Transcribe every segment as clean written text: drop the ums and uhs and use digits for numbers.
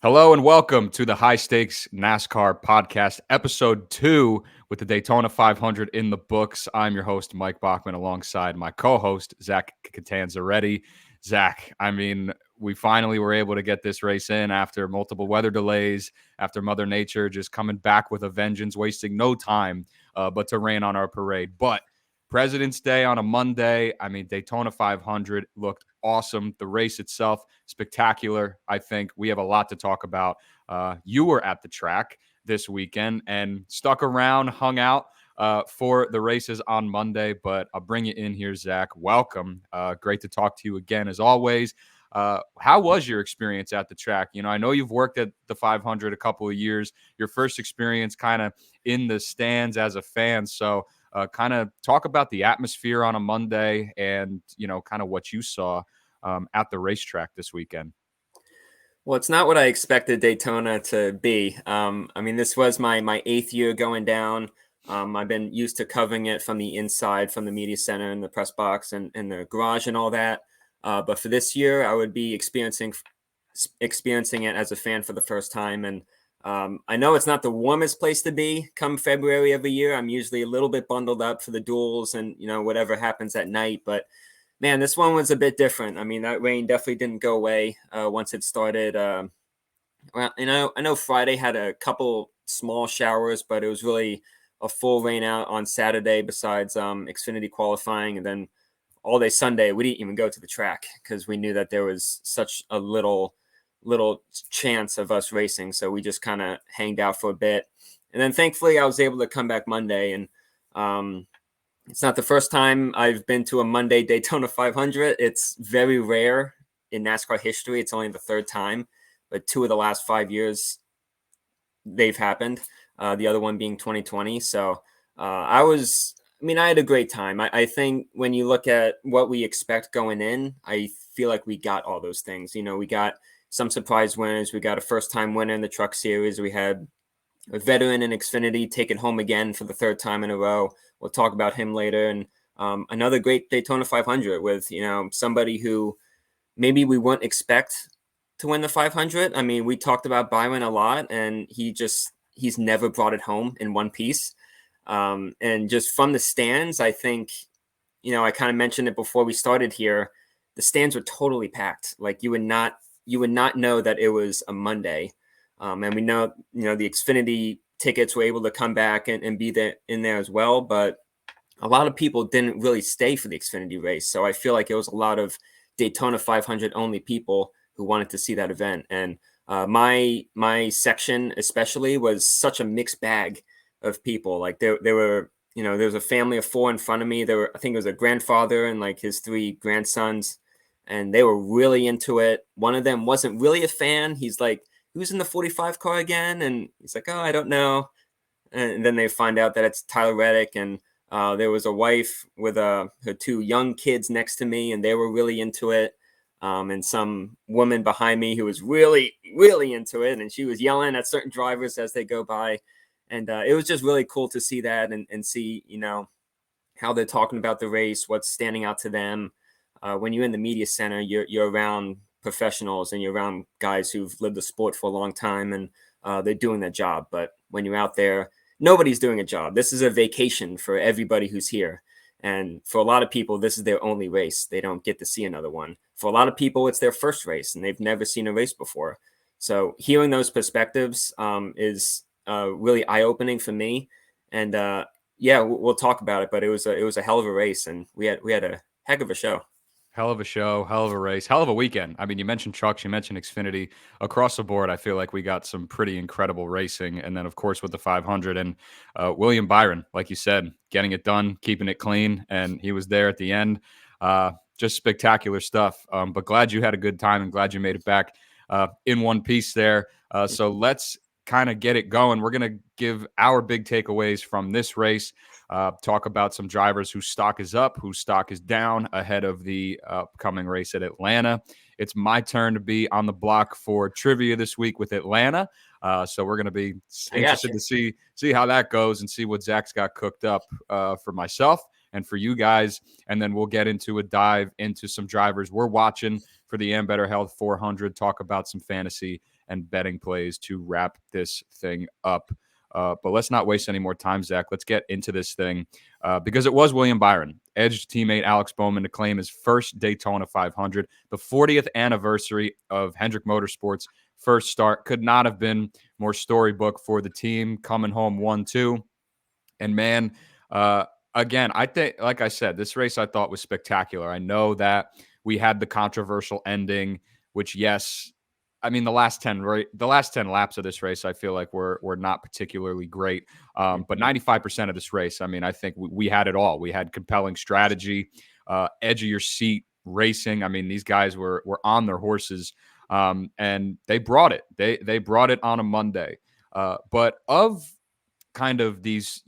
Hello and welcome to the High Stakes NASCAR podcast, episode 2 with the Daytona 500 in the books. I'm your host, Mike Bachmann, alongside my co-host, Zach Catanzareti. Zach, we finally were able to get this race in after multiple weather delays, after Mother Nature just coming back with a vengeance, wasting no time but to rain on our parade. But President's Day on a Monday. Daytona 500 looked awesome. The race itself, spectacular. I think we have a lot to talk about. You were at the track this weekend and stuck around, hung out for the races on Monday. But I'll bring you in here, Zach. Welcome. Great to talk to you again, as always. How was your experience at the track? I know you've worked at the 500 a couple of years. Your first experience kind of in the stands as a fan. So kind of talk about the atmosphere on a Monday and, kind of what you saw at the racetrack this weekend. Well, it's not what I expected Daytona to be. This was my eighth year going down. I've been used to covering it from the inside, from the media center and the press box and the garage and all that. But for this year, I would be experiencing it as a fan for the first time. And I know it's not the warmest place to be come February every year. I'm usually a little bit bundled up for the duels and, whatever happens at night. But man, this one was a bit different. That rain definitely didn't go away once it started. I know Friday had a couple small showers, but it was really a full rain out on Saturday besides Xfinity qualifying. And then all day Sunday, we didn't even go to the track because we knew that there was such a little chance of us racing. So we just kind of hanged out for a bit. And then thankfully I was able to come back Monday. And it's not the first time I've been to a Monday Daytona 500. It's very rare in NASCAR history. It's only the third time, but 2 of the last 5 years they've happened. The other one being 2020. So I had a great time. I think when you look at what we expect going in, I feel like we got all those things. We got some surprise winners. We got a first-time winner in the Truck Series. We had a veteran in Xfinity take it home again for the third time in a row. We'll talk about him later. And another great Daytona 500 with, somebody who maybe we wouldn't expect to win the 500. We talked about Byron a lot, and he's never brought it home in one piece. And just from the stands, I think, I kind of mentioned it before we started here. The stands were totally packed. Like you would not know that it was a Monday. And we know, the Xfinity tickets were able to come back and be there in there as well. But a lot of people didn't really stay for the Xfinity race. So I feel like it was a lot of Daytona 500 only people who wanted to see that event. And my section especially was such a mixed bag of people. Like there were, there was a family of 4 in front of me. I think it was a grandfather and like his 3 grandsons, and they were really into it. One of them wasn't really a fan. He's like, who's in the 45 car again? And he's like, oh, I don't know. And then they find out that it's Tyler Reddick. And there was a wife with her 2 young kids next to me, and they were really into it. And some woman behind me who was really, really into it. And she was yelling at certain drivers as they go by. And it was just really cool to see that and see, how they're talking about the race, what's standing out to them. When you're in the media center, you're around professionals and you're around guys who've lived the sport for a long time, and they're doing their job. But when you're out there, nobody's doing a job. This is a vacation for everybody who's here. And for a lot of people, this is their only race. They don't get to see another one. For a lot of people, it's their first race and they've never seen a race before. So hearing those perspectives is really eye-opening for me. And we'll talk about it, but it was a hell of a race, and we had a heck of a show. Hell of a show, hell of a race, hell of a weekend. You mentioned trucks, you mentioned Xfinity. Across the board, I feel like we got some pretty incredible racing. And then, of course, with the 500 and William Byron, like you said, getting it done, keeping it clean. And he was there at the end. Just spectacular stuff. But glad you had a good time and glad you made it back in one piece there. So let's kind of get it going. We're going to give our big takeaways from this race. Talk about some drivers whose stock is up, whose stock is down ahead of the upcoming race at Atlanta. It's my turn to be on the block for trivia this week with Atlanta. So we're going to be interested to see how that goes and see what Zach's got cooked up for myself and for you guys. And then we'll get into a dive into some drivers we're watching for the Ambetter Health 400, talk about some fantasy and betting plays to wrap this thing up. But let's not waste any more time, Zach. Let's get into this thing because it was William Byron, Edge teammate Alex Bowman, to claim his first Daytona 500, the 40th anniversary of Hendrick Motorsports' first start. Could not have been more storybook for the team, coming home 1-2. And man, again, I think, like I said, this race I thought was spectacular. I know that we had the controversial ending, which, yes, I mean, the last 10 laps of this race, I feel like were not particularly great. But 95% of this race, I mean, I think we had it all. We had compelling strategy, edge of your seat racing. I mean, these guys were on their horses, and they brought it. They brought it on a Monday. But of kind of these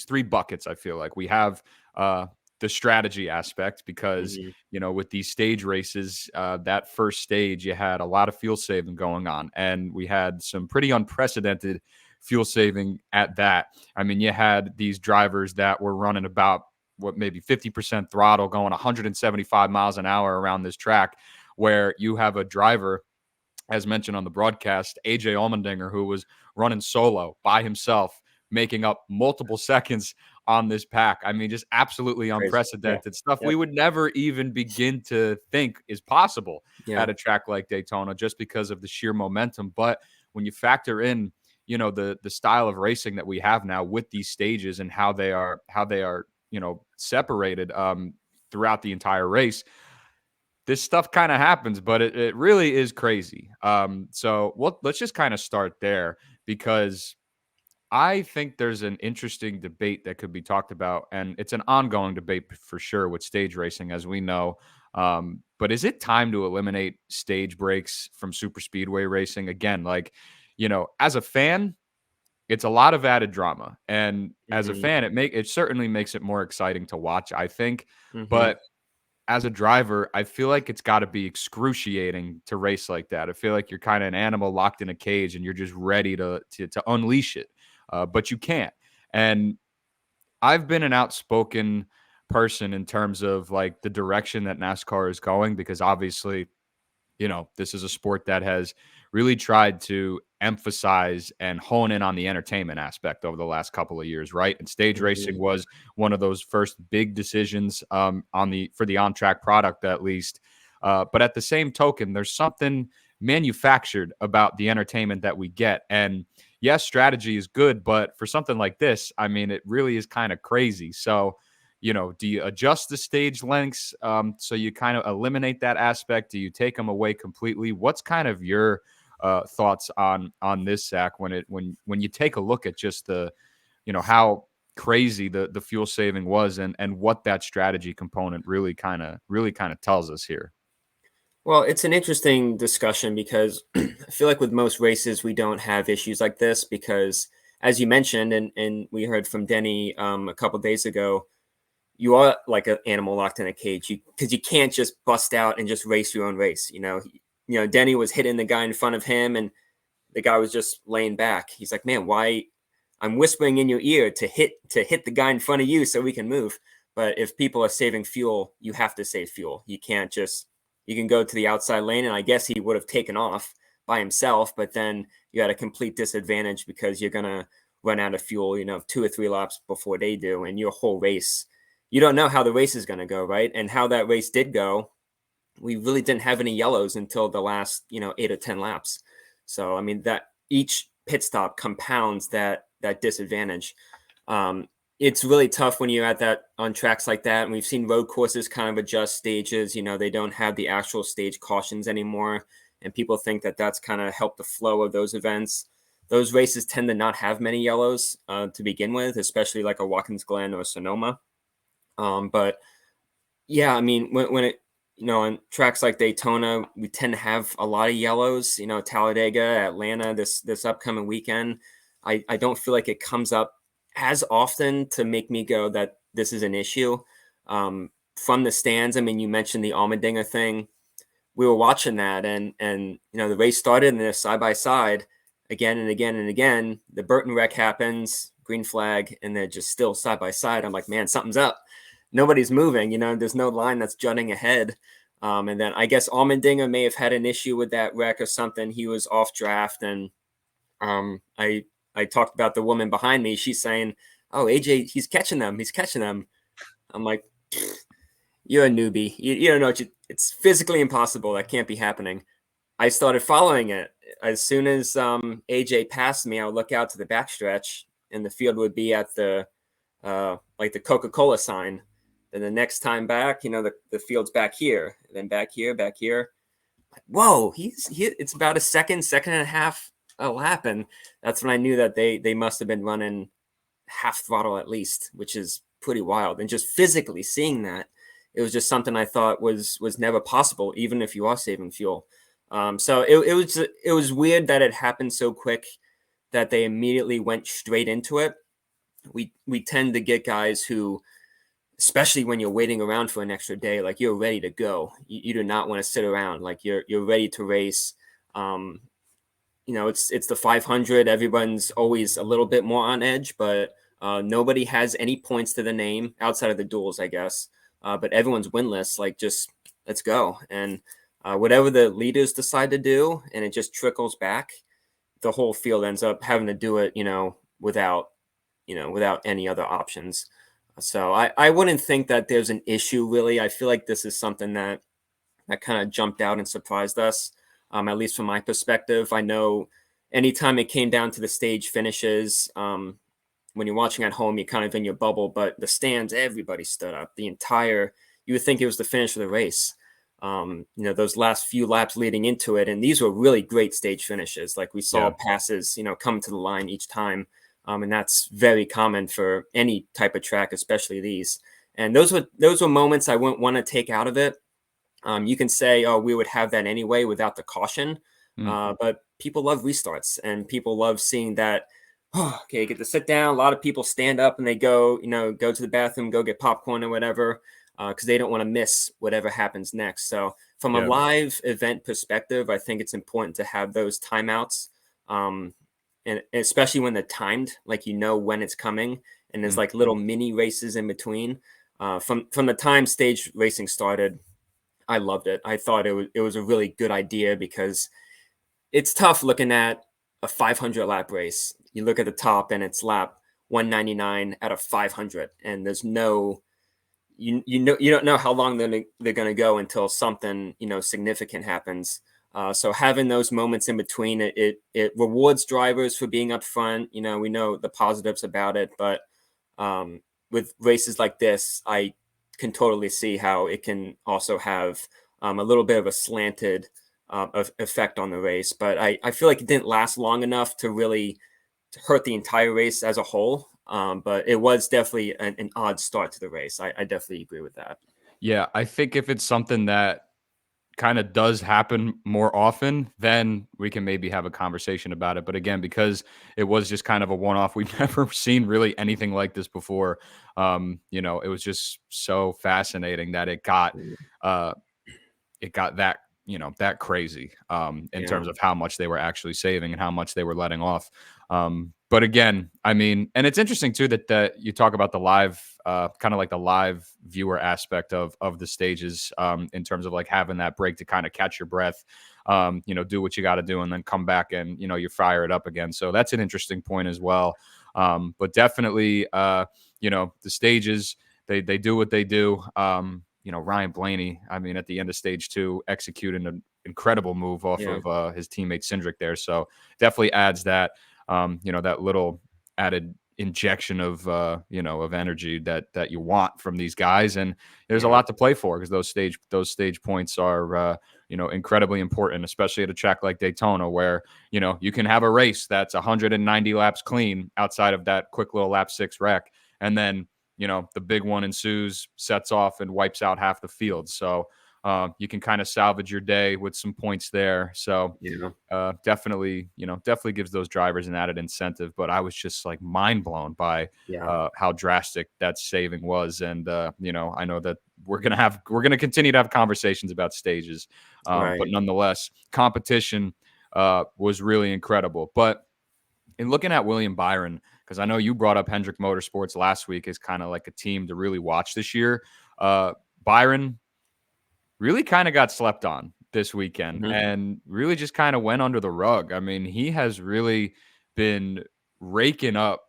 three buckets, I feel like we have the strategy aspect because with these stage races, that first stage you had a lot of fuel saving going on, and we had some pretty unprecedented fuel saving at that. I mean, you had these drivers that were running about maybe 50% throttle, going 175 miles an hour around this track, where you have a driver, as mentioned on the broadcast, AJ Allmendinger, who was running solo by himself, making up multiple seconds on this pack. I mean, just absolutely unprecedented stuff. We would never even begin to think is possible at a track like Daytona, just because of the sheer momentum. But when you factor in, the style of racing that we have now with these stages and how they are, separated throughout the entire race, this stuff kind of happens, but it really is crazy. So let's just kind of start there, because I think there's an interesting debate that could be talked about, and it's an ongoing debate for sure with stage racing, as we know. But is it time to eliminate stage breaks from super speedway racing? Again, as a fan, it's a lot of added drama, and as a fan, it certainly makes it more exciting to watch, I think. But as a driver, I feel like it's got to be excruciating to race like that. I feel like you're kind of an animal locked in a cage, and you're just ready to unleash it. But you can't. And I've been an outspoken person in terms of the direction that NASCAR is going, because obviously, this is a sport that has really tried to emphasize and hone in on the entertainment aspect over the last couple of years, right? And stage racing was one of those first big decisions for the on-track product, at least. But at the same token, there's something manufactured about the entertainment that we get. And yes, strategy is good, but for something like this, I mean, it really is kind of crazy. So, do you adjust the stage lengths so you kind of eliminate that aspect? Do you take them away completely? What's kind of your thoughts on this, Zach, when you take a look at just the, how crazy the fuel saving was, and what that strategy component really kind of tells us here? Well, it's an interesting discussion because I feel like with most races, we don't have issues like this because, as you mentioned, and we heard from Denny a couple of days ago, you are like an animal locked in a cage because you can't just bust out and just race your own race. Denny was hitting the guy in front of him, and the guy was just laying back. He's like, man, why? I'm whispering in your ear to hit the guy in front of you so we can move. But if people are saving fuel, you have to save fuel. You can't just, you can go to the outside lane, and I guess he would have taken off by himself, but then you had a complete disadvantage because you're going to run out of fuel, 2 or 3 laps before they do. And your whole race, you don't know how the race is going to go, right? And how that race did go, we really didn't have any yellows until the last, 8 or 10 laps. So, I mean, that each pit stop compounds that disadvantage. It's really tough when you're at that on tracks like that. And we've seen road courses kind of adjust stages. They don't have the actual stage cautions anymore. And people think that that's kind of helped the flow of those events. Those races tend to not have many yellows to begin with, especially like a Watkins Glen or Sonoma. But yeah, I mean, when it, on tracks like Daytona, we tend to have a lot of yellows, Talladega, Atlanta, this upcoming weekend. I don't feel like it comes up as often to make me go that this is an issue. From the stands, I mean, you mentioned the Allmendinger thing. We were watching that, and the race started, and they're side by side again and again and again. The Burton wreck happens, green flag, and they're just still side by side. I'm like, man, something's up. Nobody's moving. There's no line that's jutting ahead. And then I guess Allmendinger may have had an issue with that wreck or something. He was off draft, and I talked about the woman behind me. She's saying, "Oh, AJ, he's catching them. He's catching them." I'm like, "You're a newbie. You don't know what it's physically impossible. That can't be happening." I started following it. As soon as AJ passed me, I would look out to the backstretch, and the field would be at the like the Coca-Cola sign. Then the next time back, the field's back here, and then back here, back here. Whoa, it's about a second and a half a lap, and that's when I knew that they must have been running half throttle at least, which is pretty wild. And just physically seeing that, it was just something I thought was never possible, even if you are saving fuel. So it was weird that it happened so quick that they immediately went straight into it. We tend to get guys who, especially when you're waiting around for an extra day, like you're ready to go. You do not want to sit around. Like you're ready to race. It's the 500. Everyone's always a little bit more on edge, but nobody has any points to the name outside of the duels, I guess. But everyone's winless. Like, just let's go. And whatever the leaders decide to do, and it just trickles back, the whole field ends up having to do it, without any other options. So I wouldn't think that there's an issue, really. I feel like this is something that kind of jumped out and surprised us, at least from my perspective. I know anytime it came down to the stage finishes, when you're watching at home, you're kind of in your bubble, but the stands, everybody stood up. You would think it was the finish of the race. Those last few laps leading into it, and these were really great stage finishes. Like we saw passes, come to the line each time. And that's very common for any type of track, especially these. And those were moments I wouldn't want to take out of it. You can say, "Oh, we would have that anyway without the caution," but people love restarts, and people love seeing that. Oh, okay, get to sit down. A lot of people stand up and they go to the bathroom, go get popcorn or whatever, because they don't want to miss whatever happens next. So, from a live event perspective, I think it's important to have those timeouts. And especially when they're timed, like when it's coming, and there's like little mini races in between. From the time stage racing started, I loved it. I thought it was a really good idea, because it's tough looking at a 500 lap race. You look at the top and it's lap 199 out of 500, and there's no you don't know how long they're going to go until something significant happens. So having those moments in between, it rewards drivers for being up front. We know the positives about it, but with races like this, I can totally see how it can also have a little bit of a slanted effect on the race. But I feel like it didn't last long enough to really hurt the entire race as a whole. But it was definitely an odd start to the race. I definitely agree with that. Yeah, I think if it's something that kind of does happen more often, then we can maybe have a conversation about it. But again, because it was just kind of a one-off, we've never seen really anything like this before. It was just so fascinating that it got that that crazy in terms of how much they were actually saving and how much they were letting off. But again, I mean, and it's interesting too that you talk about the live, kind of like the live viewer aspect of the stages, in terms of like having that break to kind of catch your breath, do what you got to do, and then come back and you fire it up again. So that's an interesting point as well. But definitely, the stages, they do what they do. Ryan Blaney, I mean, at the end of stage 2, executing an incredible move off of his teammate Cindric there. So definitely adds that, that little added injection of, of energy that you want from these guys. And there's a lot to play for, because those stage points are, incredibly important, especially at a track like Daytona, where, you can have a race that's 190 laps clean outside of that quick little lap 6 wreck. And then, the big one ensues, sets off, and wipes out half the field. So you can kind of salvage your day with some points there. So definitely gives those drivers an added incentive. But I was just like mind blown by how drastic that saving was. And, I know that we're going to continue to have conversations about stages. But nonetheless, competition was really incredible. But in looking at William Byron, because I know you brought up Hendrick Motorsports last week as kind of like a team to really watch this year. Byron really kind of got slept on this weekend Mm-hmm. and really just kind of went under the rug. I mean, he has really been raking up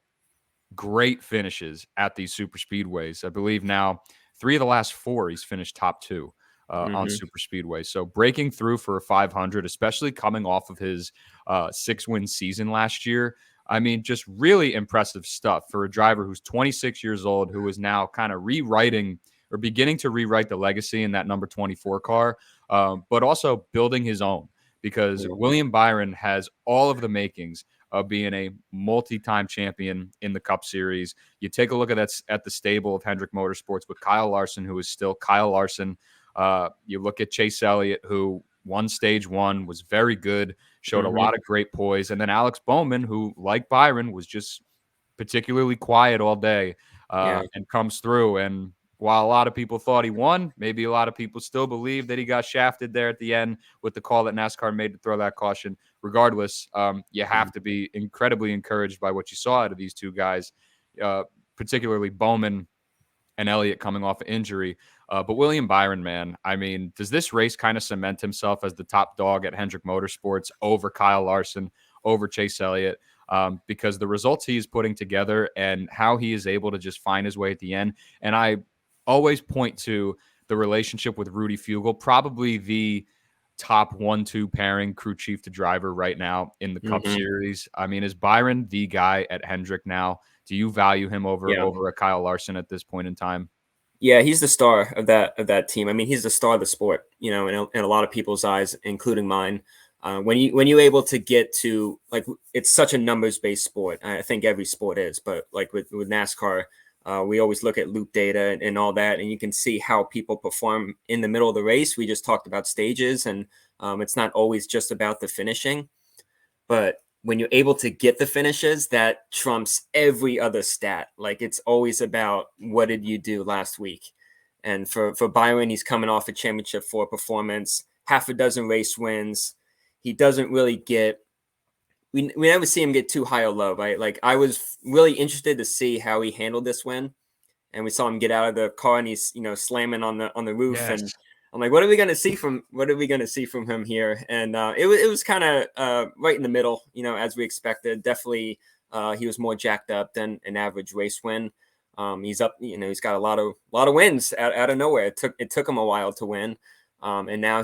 great finishes at these super speedways. I believe now 3 of the last 4 he's finished top 2 on Mm-hmm. super speedways. So breaking through for a 500, especially coming off of his 6-win season last year. I mean, just really impressive stuff for a driver who's 26 years old, who is now kind of rewriting or beginning to rewrite the legacy in that number 24 car, but also building his own, because Yeah. William Byron has all of the makings of being a multi-time champion in the Cup Series. You take a look at the stable of Hendrick Motorsports with Kyle Larson, who is still Kyle Larson. You look at Chase Elliott, who won stage 1, was very good, showed a Mm-hmm. lot of great poise. And then Alex Bowman, who, like Byron, was just particularly quiet all day Yeah. and comes through. And while a lot of people thought he won, maybe a lot of people still believe that he got shafted there at the end with the call that NASCAR made to throw that caution. Regardless, you have to be incredibly encouraged by what you saw out of these two guys, particularly Bowman and Elliott coming off of injury. But William Byron, man, I mean, does this race kind of cement himself as the top dog at Hendrick Motorsports over Kyle Larson, over Chase Elliott? Because the results he is putting together and how he is able to just find his way at the end. And I always point to the relationship with Rudy Fugle, probably the top 1-2 pairing, crew chief to driver right now in the Cup Mm-hmm. Series. I mean, is Byron the guy at Hendrick now? Do you value him over Yeah. a Kyle Larson at this point in time? Yeah, he's the star of that team. I mean, he's the star of the sport, in a lot of people's eyes, including mine. When you're able to get to, like, it's such a numbers based sport. I think every sport is, but like with NASCAR, we always look at loop data and all that, and you can see how people perform in the middle of the race. We just talked about stages, and it's not always just about the finishing, but when you're able to get the finishes, that trumps every other stat. Like, it's always about what did you do last week. And for Byron, he's coming off a championship 4 performance, half a dozen race wins. He doesn't really get, we never see him get too high or low, right? Like, I was really interested to see how he handled this win. And we saw him get out of the car and he's, slamming on the roof. Yes. And I'm like, what are we going to see from him here? And it was kind of right in the middle, as we expected. Definitely, he was more jacked up than an average race win. He's up, he's got a lot of wins out of nowhere. It took him a while to win, and now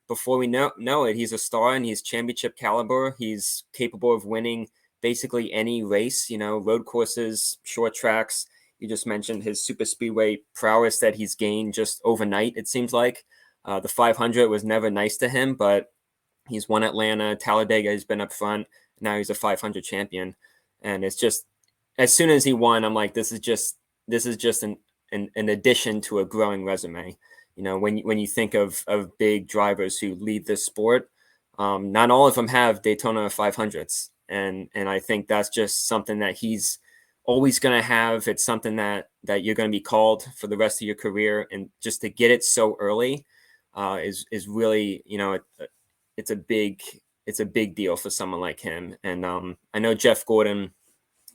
before we know it, he's a star and he's championship caliber. He's capable of winning basically any race, road courses, short tracks. You just mentioned his super speedway prowess that he's gained just overnight. It seems like the 500 was never nice to him, but he's won Atlanta, Talladega. He's been up front. Now he's a 500 champion, and it's just, as soon as he won, I'm like, this is just an addition to a growing resume. When you think of big drivers who lead this sport, not all of them have Daytona 500s, and I think that's just something that he's always going to have. It's something that you're going to be called for the rest of your career, and just to get it so early is really, it's a big deal for someone like him. And I know Jeff Gordon,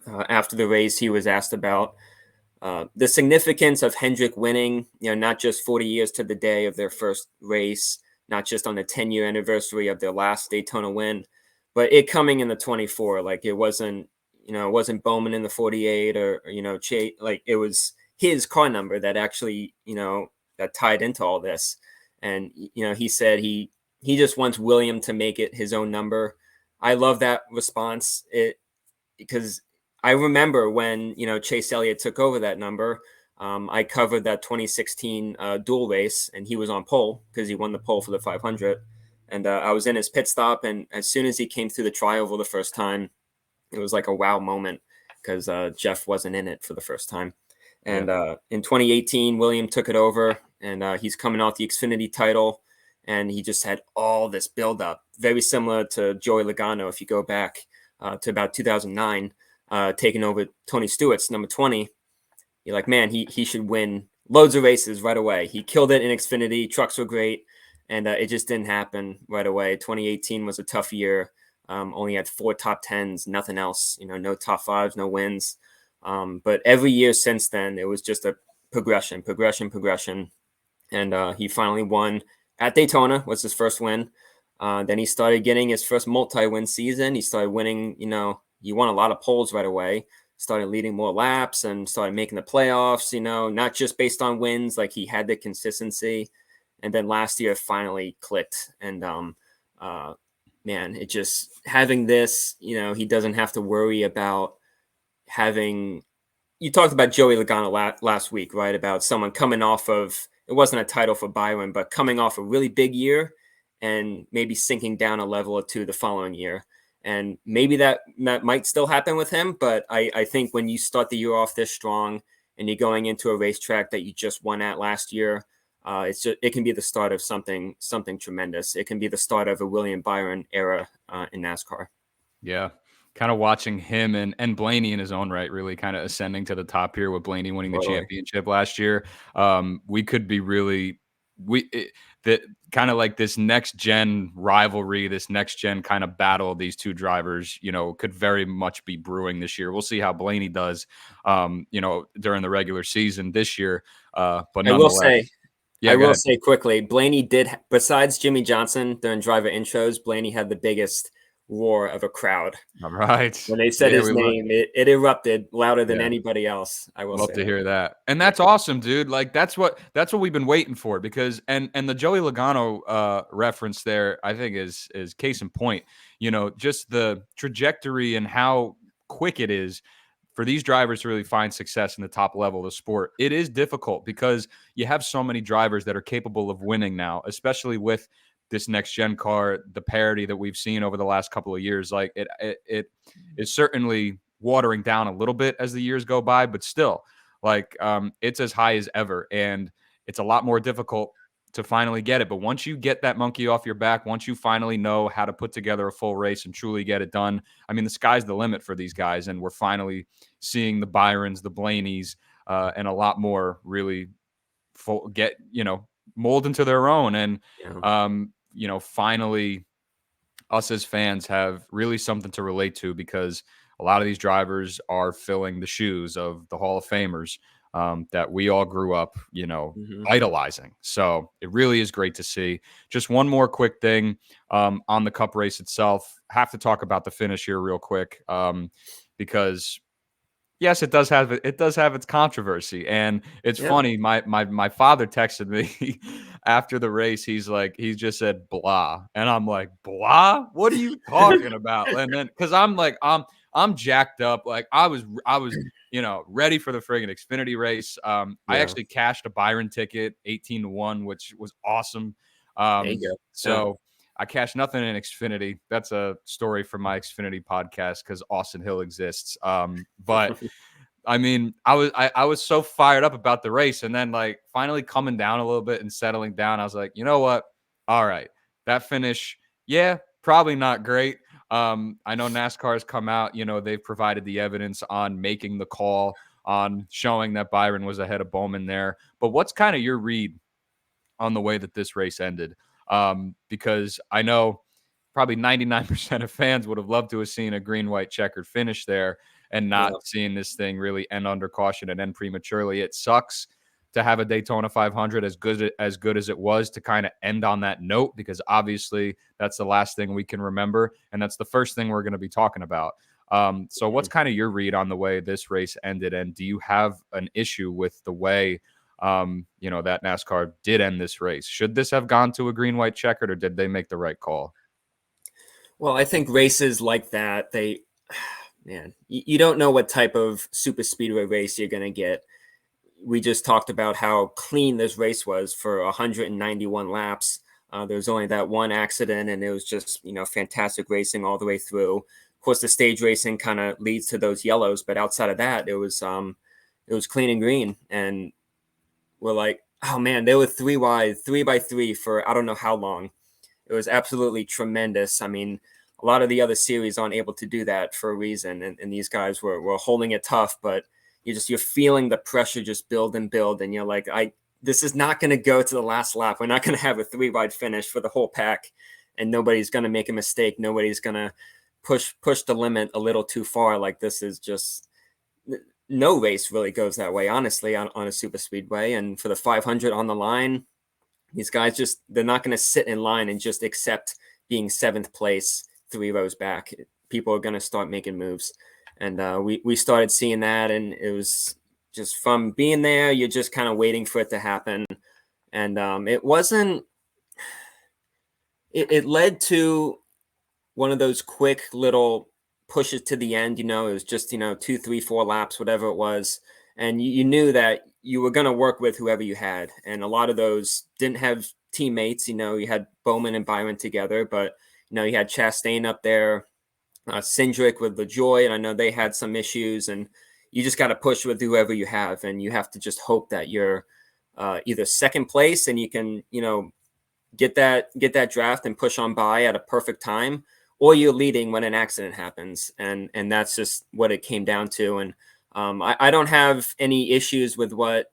after the race, he was asked about the significance of Hendrick winning, not just 40 years to the day of their first race, not just on the 10-year anniversary of their last Daytona win, but it coming in the 24. Like, it wasn't Bowman in the 48 or Chase. Like, it was his car number that actually, that tied into all this. And, he said he just wants William to make it his own number. I love that response. Because I remember when, Chase Elliott took over that number. I covered that 2016 dual race, and he was on pole because he won the pole for the 500. And I was in his pit stop, and as soon as he came through the trioval the first time, it was like a wow moment because Jeff wasn't in it for the first time. And in 2018, William took it over, and he's coming off the Xfinity title, and he just had all this buildup, very similar to Joey Logano if you go back to about 2009, taking over Tony Stewart's number 20. You're like, man, he should win loads of races right away. He killed it in Xfinity. Trucks were great, and it just didn't happen right away. 2018 was a tough year. Only had 4 top 10s, nothing else, no top 5s, no wins. But every year since then, it was just a progression. and he finally won at Daytona. Was his first win. Then he started getting his first multi-win season. He started winning. He won a lot of poles right away. Started leading more laps and started making the playoffs. Not just based on wins. Like, he had the consistency. And then last year finally clicked. And man, it just having this. He doesn't have to worry about having. You talked about Joey Logano last week, right? About someone coming off of, it wasn't a title for Byron, but coming off a really big year and maybe sinking down a level or two the following year. And maybe that might still happen with him. But I think when you start the year off this strong and you're going into a racetrack that you just won at last year, it can be the start of something tremendous. It can be the start of a William Byron era in NASCAR. Yeah. Kind of watching him and Blaney in his own right, really kind of ascending to the top here with Blaney winning the championship last year. We could be really that kind of like this next gen rivalry, this next gen kind of battle. These two drivers, could very much be brewing this year. We'll see how Blaney does, during the regular season this year. But nonetheless, I will say quickly, Blaney did, besides Jimmy Johnson during driver intros, Blaney had the biggest roar of a crowd. All right. When they said his name, it erupted louder than anybody else. I will love to hear that. And that's awesome, dude. Like, that's what we've been waiting for, because and the Joey Logano reference there, I think is case in point. Just the trajectory and how quick it is for these drivers to really find success in the top level of the sport. It is difficult because you have so many drivers that are capable of winning now, especially with this next gen car, the parity that we've seen over the last couple of years. Like, it is certainly watering down a little bit as the years go by, but still, like, it's as high as ever, and it's a lot more difficult to finally get it. But once you get that monkey off your back, once you finally know how to put together a full race and truly get it done, I mean, the sky's the limit for these guys, and we're finally seeing the Byrons, the Blaneys, and a lot more really get mold into their own. And finally, us as fans have really something to relate to, because a lot of these drivers are filling the shoes of the Hall of Famers that we all grew up, idolizing. So it really is great to see. Just one more quick thing on the Cup race itself. Have to talk about the finish here real quick, because yes, it does have its controversy, and it's funny. My father texted me after the race. He's just said blah, and I'm like, blah? What are you talking about? And then, because I'm jacked up, like I was ready for the friggin' Xfinity race. I actually cashed a Byron ticket, 18-1, which was awesome. There you go. So. I cashed nothing in Xfinity. That's a story for my Xfinity podcast, because Austin Hill exists. But I mean, I was so fired up about the race, and then like finally coming down a little bit and settling down, I was like, you know what? All right, that finish, probably not great. I know NASCAR has come out, they've provided the evidence on making the call, on showing that Byron was ahead of Bowman there. But what's kind of your read on the way that this race ended? Because I know probably 99% of fans would have loved to have seen a green, white checkered finish there, and not seeing this thing really end under caution and end prematurely. It sucks to have a Daytona 500 as good as it was to kind of end on that note, because obviously that's the last thing we can remember, and that's the first thing we're going to be talking about. So what's kind of your read on the way this race ended, and do you have an issue with the way that NASCAR did end this race? Should this have gone to a green, white checkered, or did they make the right call? Well, I think races like that, you don't know what type of super speedway race you're going to get. We just talked about how clean this race was for 191 laps. There was only that one accident, and it was just, fantastic racing all the way through. Of course, the stage racing kind of leads to those yellows, but outside of that, it was clean and green. And we're like, oh man, they were 3 wide, 3 by 3 for I don't know how long. It was absolutely tremendous. I mean, a lot of the other series aren't able to do that for a reason, and these guys were holding it tough. But you're feeling the pressure just build and build, and you're like, this is not going to go to the last lap. We're not going to have a 3 wide finish for the whole pack, and nobody's going to make a mistake. Nobody's going to push the limit a little too far. Like, this is just. No race really goes that way, honestly, on a super speedway. And for the 500 on the line, These guys they're not going to sit in line and just accept being 7th place 3 rows back. People are going to start making moves. And we started seeing that, and it was just from being there, you're just kind of waiting for it to happen. And it wasn't, it led to one of those quick little pushes to the end. It was just, 2, 3, 4 laps, whatever it was. And you knew that you were going to work with whoever you had. And a lot of those didn't have teammates. You had Bowman and Byron together, but, you had Chastain up there, Cindric with LaJoy, and I know they had some issues. And you just got to push with whoever you have. And you have to just hope that you're either second place and you can, get that draft and push on by at a perfect time, or you're leading when an accident happens. And that's just what it came down to. And I don't have any issues with what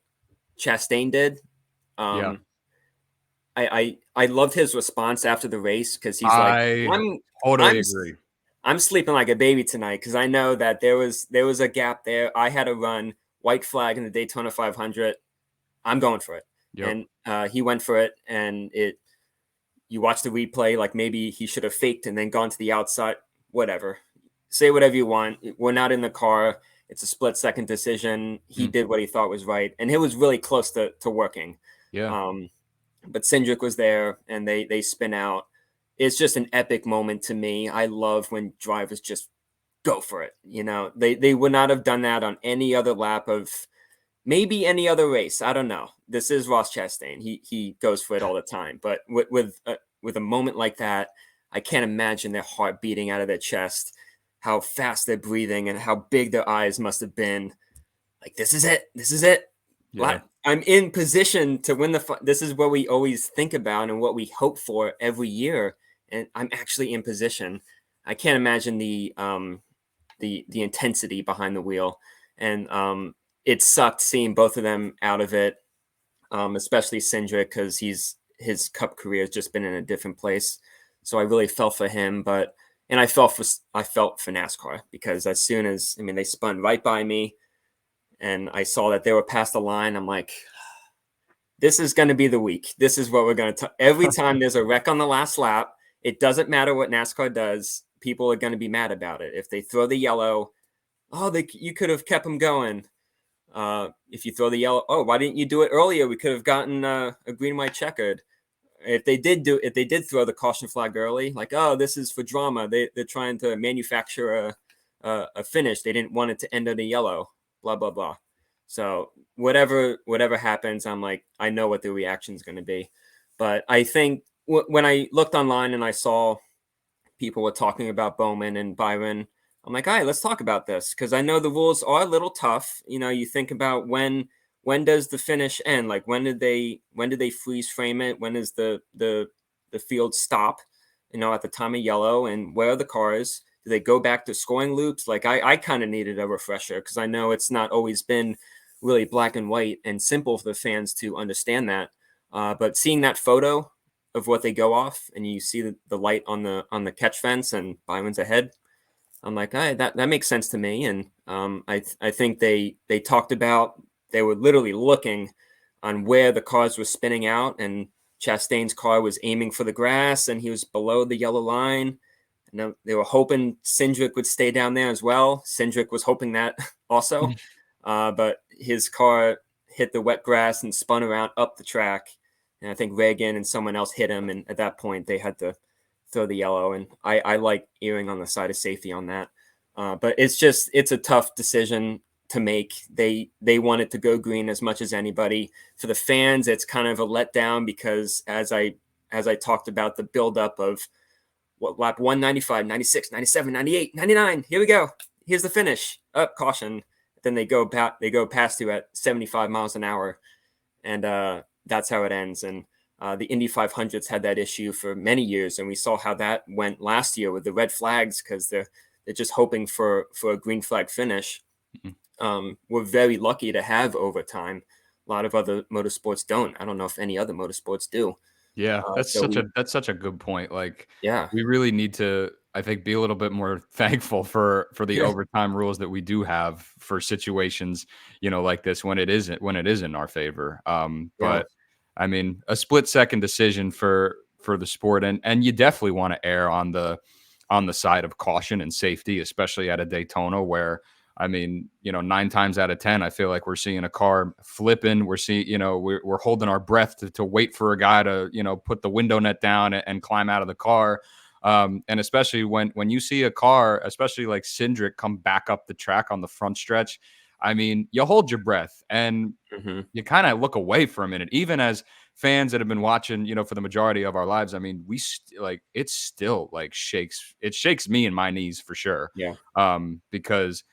Chastain did. Yeah. I loved his response after the race, because he's I totally agree. I'm sleeping like a baby tonight, because I know that there was a gap there. I had a run, white flag in the Daytona 500. I'm going for it. Yep. And he went for it, and you watch the replay, like maybe he should have faked and then gone to the outside. Whatever. Say whatever you want. We're not in the car. It's a split-second decision. He did what he thought was right, and it was really close to working. Yeah. But Cindric was there, and they spin out. It's just an epic moment to me. I love when drivers just go for it. They would not have done that on any other lap of maybe any other race. I don't know. This is Ross Chastain. He goes for it all the time. But with a moment like that, I can't imagine their heart beating out of their chest, how fast they're breathing, and how big their eyes must have been. Like, this is it. This is it. Yeah. I'm in position to win this is what we always think about and what we hope for every year. And I'm actually in position. I can't imagine the intensity behind the wheel. And it sucked seeing both of them out of it, especially Cindric, because his Cup career has just been in a different place. So I really felt for him, and I felt for NASCAR, because as soon as, they spun right by me, and I saw that they were past the line, I'm like, this is going to be the week. This is what we're going to every time there's a wreck on the last lap, it doesn't matter what NASCAR does. People are going to be mad about it. If they throw the yellow, you could have kept them going. If you throw the yellow, why didn't you do it earlier? We could have gotten a green, white, checkered. If they did throw the caution flag early, like, this is for drama. They're trying to manufacture a finish. They didn't want it to end on a yellow, blah, blah, blah. So whatever happens, I'm like, I know what the reaction is going to be. But I think when I looked online and I saw people were talking about Bowman and Byron, I'm like, all right, let's talk about this, because I know the rules are a little tough. You think about when does the finish end? Like, when did they freeze frame it? When does the field stop? At the time of yellow, and where are the cars? Do they go back to scoring loops? Like, I kind of needed a refresher, because I know it's not always been really black and white and simple for the fans to understand that. But seeing that photo of what they go off, and you see the light on the catch fence and Byron's ahead, I'm like, all right, that makes sense to me. And I think they talked about, they were literally looking on where the cars were spinning out, and Chastain's car was aiming for the grass, and he was below the yellow line. And they were hoping Cindric would stay down there as well. Cindric was hoping that also, but his car hit the wet grass and spun around up the track. And I think Reagan and someone else hit him, and at that point they had to throw the yellow. And I like erring on the side of safety on that. But it's a tough decision to make. They want it to go green as much as anybody. For the fans, it's kind of a letdown, because as I talked about the buildup of what lap 195, 96, 97, 98, 99, here we go. Here's the finish. Up, caution. Then they go past you at 75 miles an hour. And that's how it ends. And the Indy 500s had that issue for many years, and we saw how that went last year with the red flags, because they're just hoping for a green flag finish. We're very lucky to have overtime. A lot of other motorsports don't. I don't know if any other motorsports do. Yeah, that's such a good point. Like, yeah, we really need to, I think, be a little bit more thankful for the overtime rules that we do have for situations, like this, when it isn't in our favor. But I mean, a split-second decision for the sport, and you definitely want to err on the side of caution and safety, especially at a Daytona where, I mean, 9 times out of 10, I feel like we're seeing a car flipping. We're seeing, we're holding our breath to wait for a guy to, put the window net down and climb out of the car. And especially when you see a car, especially like Cindric, come back up the track on the front stretch, I mean, you hold your breath and Mm-hmm. you kind of look away for a minute, even as fans that have been watching, for the majority of our lives. I mean, it still like shakes me in my knees for sure. Yeah. Because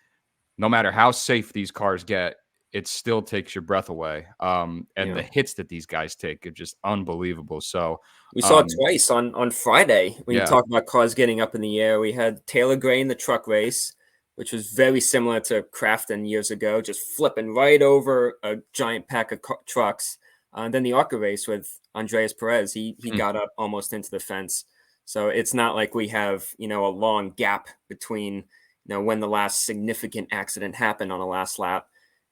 no matter how safe these cars get, it still takes your breath away. And Yeah. the hits that these guys take are just unbelievable. So, We saw it twice on Friday when you yeah. talk about cars getting up in the air. We had Taylor Gray in the truck race, which was very similar to Crafton years ago, just flipping right over a giant pack of trucks. And then the ARCA race with Andreas Perez, he got up almost into the fence. So it's not like we have, a long gap between, when the last significant accident happened on a last lap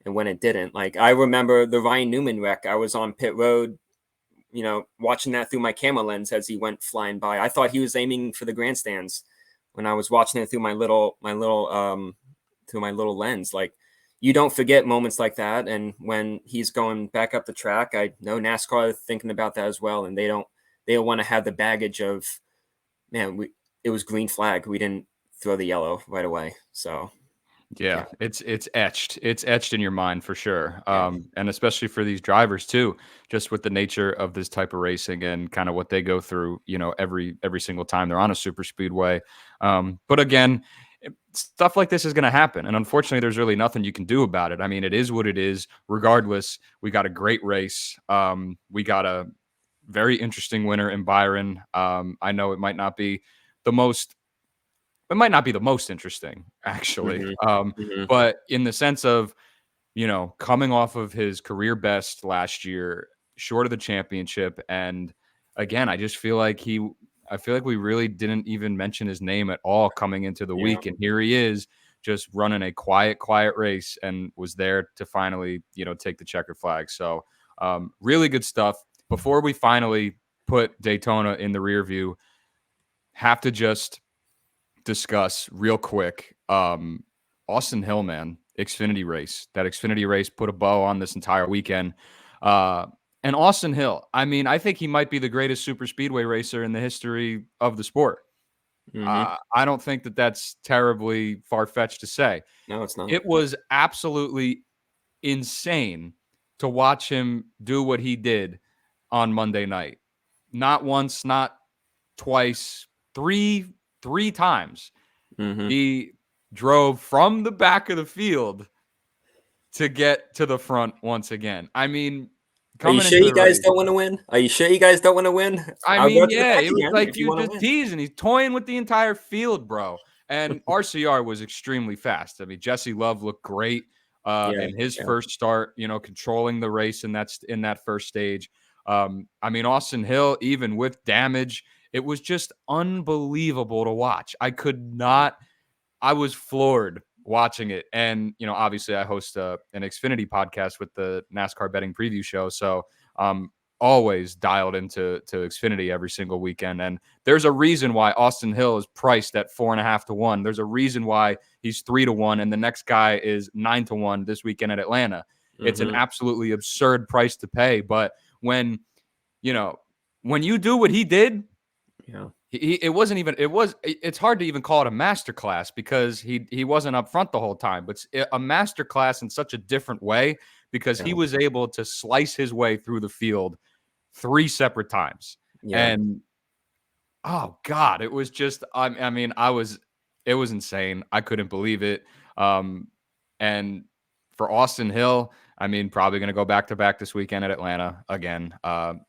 and when it didn't. Like I remember the Ryan Newman wreck. I was on pit road, watching that through my camera lens as he went flying by. I thought he was aiming for the grandstands when I was watching it through my little lens. Like, you don't forget moments like that. And when he's going back up the track, I know NASCAR are thinking about that as well. And they don't want to have the baggage of, man, it was green flag. We didn't throw the yellow right away. So Yeah, it's etched. It's etched in your mind for sure. yeah. And especially for these drivers too, just with the nature of this type of racing and kind of what they go through, every single time they're on a super speedway. But again, stuff like this is going to happen, and unfortunately, there's really nothing you can do about it. I mean, it is what it is. Regardless, we got a great race. We got a very interesting winner in Byron. I know it might not be the most interesting, actually. Mm-hmm. Mm-hmm. But in the sense of, coming off of his career best last year, short of the championship. And again, I feel like we really didn't even mention his name at all coming into the Yeah. week. And here he is just running a quiet race and was there to finally, take the checkered flag. So really good stuff. Before we finally put Daytona in the rear view, have to just discuss real quick. Austin Hill, man, Xfinity race. That Xfinity race put a bow on this entire weekend. And Austin Hill, I mean, I think he might be the greatest super speedway racer in the history of the sport. Mm-hmm. I don't think that that's terribly far-fetched to say. No, it's not. It was absolutely insane to watch him do what he did on Monday night. Not once, not twice, three times. Mm-hmm. He drove from the back of the field to get to the front once again. I mean, Are you coming sure into you the guys race, don't want to win? Are you sure you guys don't want to win? I I'll mean, go to the yeah, back it was again like if he you was want to just win. teasing. He's toying with the entire field, bro. And RCR was extremely fast. I mean, Jesse Love looked great in his first start, controlling the race in that first stage. I mean, Austin Hill, even with damage, it was just unbelievable to watch. I was floored watching it. And, obviously I host an Xfinity podcast with the NASCAR betting preview show. So always dialed into Xfinity every single weekend. And there's a reason why Austin Hill is priced at 4.5 to 1. There's a reason why he's 3 to 1. And the next guy is 9 to 1 this weekend at Atlanta. Mm-hmm. It's an absolutely absurd price to pay. But when you do what he did, it's hard to even call it a masterclass because he wasn't up front the whole time, but it's a masterclass in such a different way because he was able to slice his way through the field 3 separate times. And oh God, it was just, it was insane. I couldn't believe it. And for Austin Hill, I mean, probably going to go back to back this weekend at Atlanta again.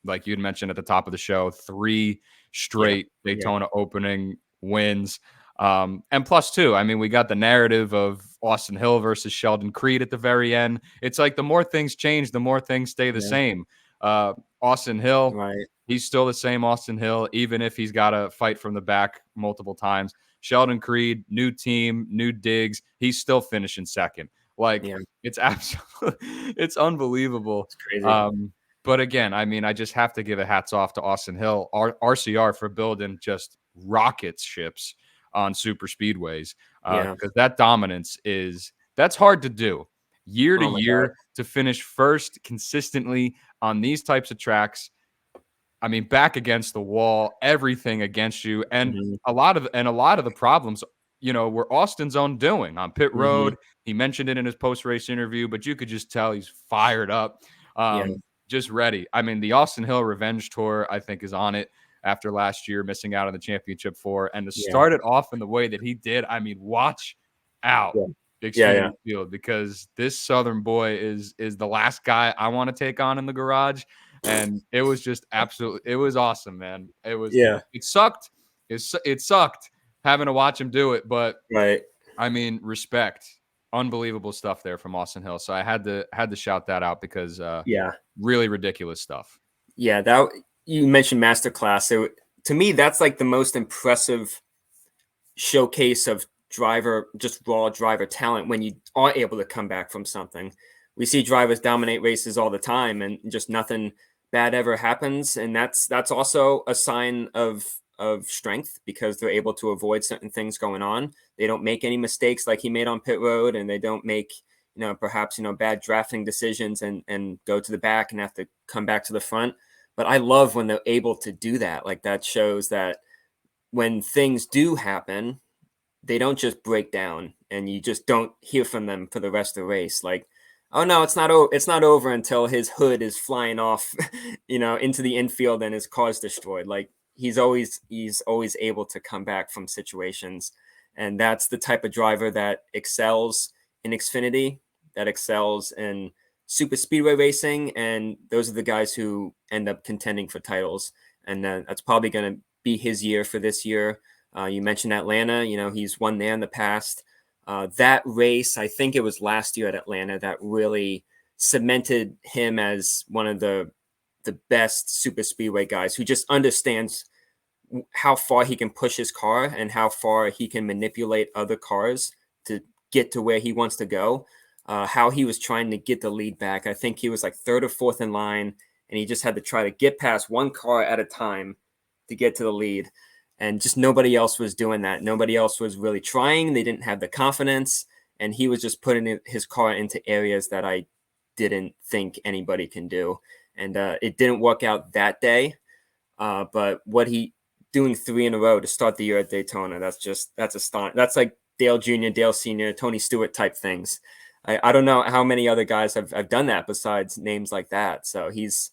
Like you'd mentioned at the top of the show, 3 straight Daytona opening wins. And plus 2, I mean, we got the narrative of Austin Hill versus Sheldon Creed at the very end. It's like the more things change, the more things stay the same. Austin Hill, he's still the same Austin Hill, even if he's got to fight from the back multiple times. Sheldon Creed, new team, new digs. He's still finishing second. Like it's absolutely, it's unbelievable. It's crazy. But again, I mean, I just have to give a hats off to Austin Hill, RCR, for building just rocket ships on super speedways, Yeah. because that dominance that's hard to do year to Oh my God. year, to finish first consistently on these types of tracks. I mean, back against the wall, everything against you, and Hmm. a lot of the problems, were Austin's own doing on pit Hmm. road. He mentioned it in his post race interview, but you could just tell he's fired up, Yeah. just ready. I mean, the Austin Hill Revenge Tour, I think, is on it after last year missing out on the championship for, and to Yeah. start it off in the way that he did. I mean, watch out. Yeah. Yeah. Yeah. Xfinity Field, because this Southern boy is the last guy I want to take on in the garage. And it was just it was awesome, man. Yeah. It sucked. It sucked having to watch him do it, but Right. I mean, respect. Unbelievable stuff there from Austin Hill. So I had to shout that out, because Yeah. really ridiculous stuff. Yeah. That you mentioned masterclass. So to me, that's like the most impressive showcase of just raw driver talent when you are able to come back from something. We see drivers dominate races all the time and just nothing bad ever happens, and that's also a sign of strength, because they're able to avoid certain things going on. They don't make any mistakes like he made on pit road, and they don't make perhaps bad drafting decisions and go to the back and have to come back to the front. But I love when they're able to do that. Like, that shows that when things do happen, they don't just break down and you just don't hear from them for the rest of the race. Like, oh no, it's not over until his hood is flying off, into the infield and his car's destroyed. Like, he's always able to come back from situations. And that's the type of driver that excels in Xfinity, that excels in super speedway racing. And those are the guys who end up contending for titles. And that's probably going to be his year for this year. You mentioned Atlanta. He's won there in the past. That race, I think it was last year at Atlanta, that really cemented him as one of the best super speedway guys, who just understands how far he can push his car and how far he can manipulate other cars to get to where he wants to go. How he was trying to get the lead back. I think he was like third or fourth in line, and he just had to try to get past one car at a time to get to the lead. And just nobody else was doing that. Nobody else was really trying. They didn't have the confidence. And he was just putting his car into areas that I didn't think anybody can do. And it didn't work out that day. But what he doing 3 in a row to start the year at Daytona, that's astonishing. That's like Dale Jr., Dale Sr., Tony Stewart type things. I don't know how many other guys have done that besides names like that. So he's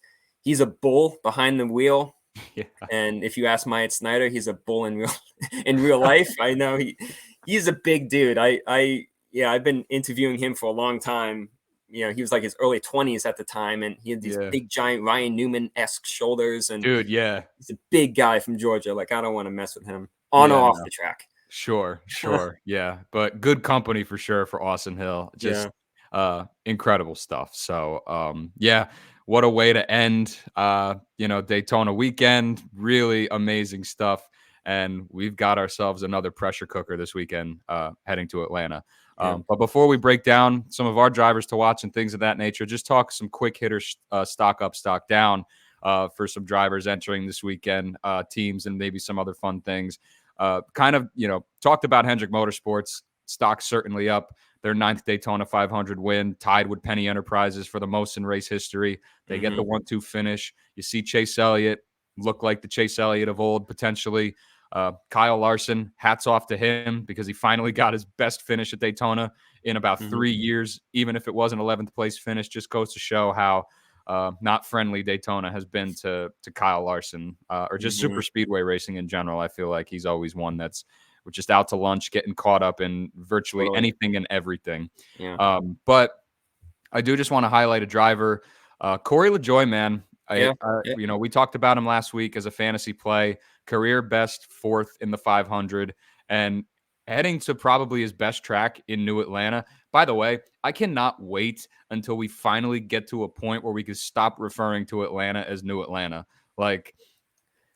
a bull behind the wheel. Yeah. And if you ask Myatt Snyder, he's a bull in real life. I know he's a big dude. I've been interviewing him for a long time. He was like his early 20s at the time, and he had these big giant Ryan Newman-esque shoulders. And Dude, yeah. he's a big guy from Georgia. Like, I don't want to mess with him on or off the track. Sure. Yeah. But good company for sure for Austin Hill. Just incredible stuff. So yeah, what a way to end Daytona weekend. Really amazing stuff. And we've got ourselves another pressure cooker this weekend heading to Atlanta. But before we break down some of our drivers to watch and things of that nature, just talk some quick hitters, stock up, stock down for some drivers entering this weekend, teams, and maybe some other fun things. Talked about Hendrick Motorsports. Stock certainly up. Their 9th Daytona 500 win, tied with Penny Enterprises for the most in race history. They get the 1-2 finish. You see Chase Elliott look like the Chase Elliott of old, potentially. Kyle Larson, hats off to him, because he finally got his best finish at Daytona in about 3 years, even if it was an 11th place finish. Just goes to show how not friendly Daytona has been to Kyle Larson, or just super speedway racing in general. I feel like he's always one that's just out to lunch, getting caught up in virtually anything and everything. Yeah. But I do just want to highlight a driver, Corey LaJoie, man. We talked about him last week as a fantasy play, career best 4th in the 500, and heading to probably his best track in New Atlanta. By the way, I cannot wait until we finally get to a point where we can stop referring to Atlanta as New Atlanta. Like,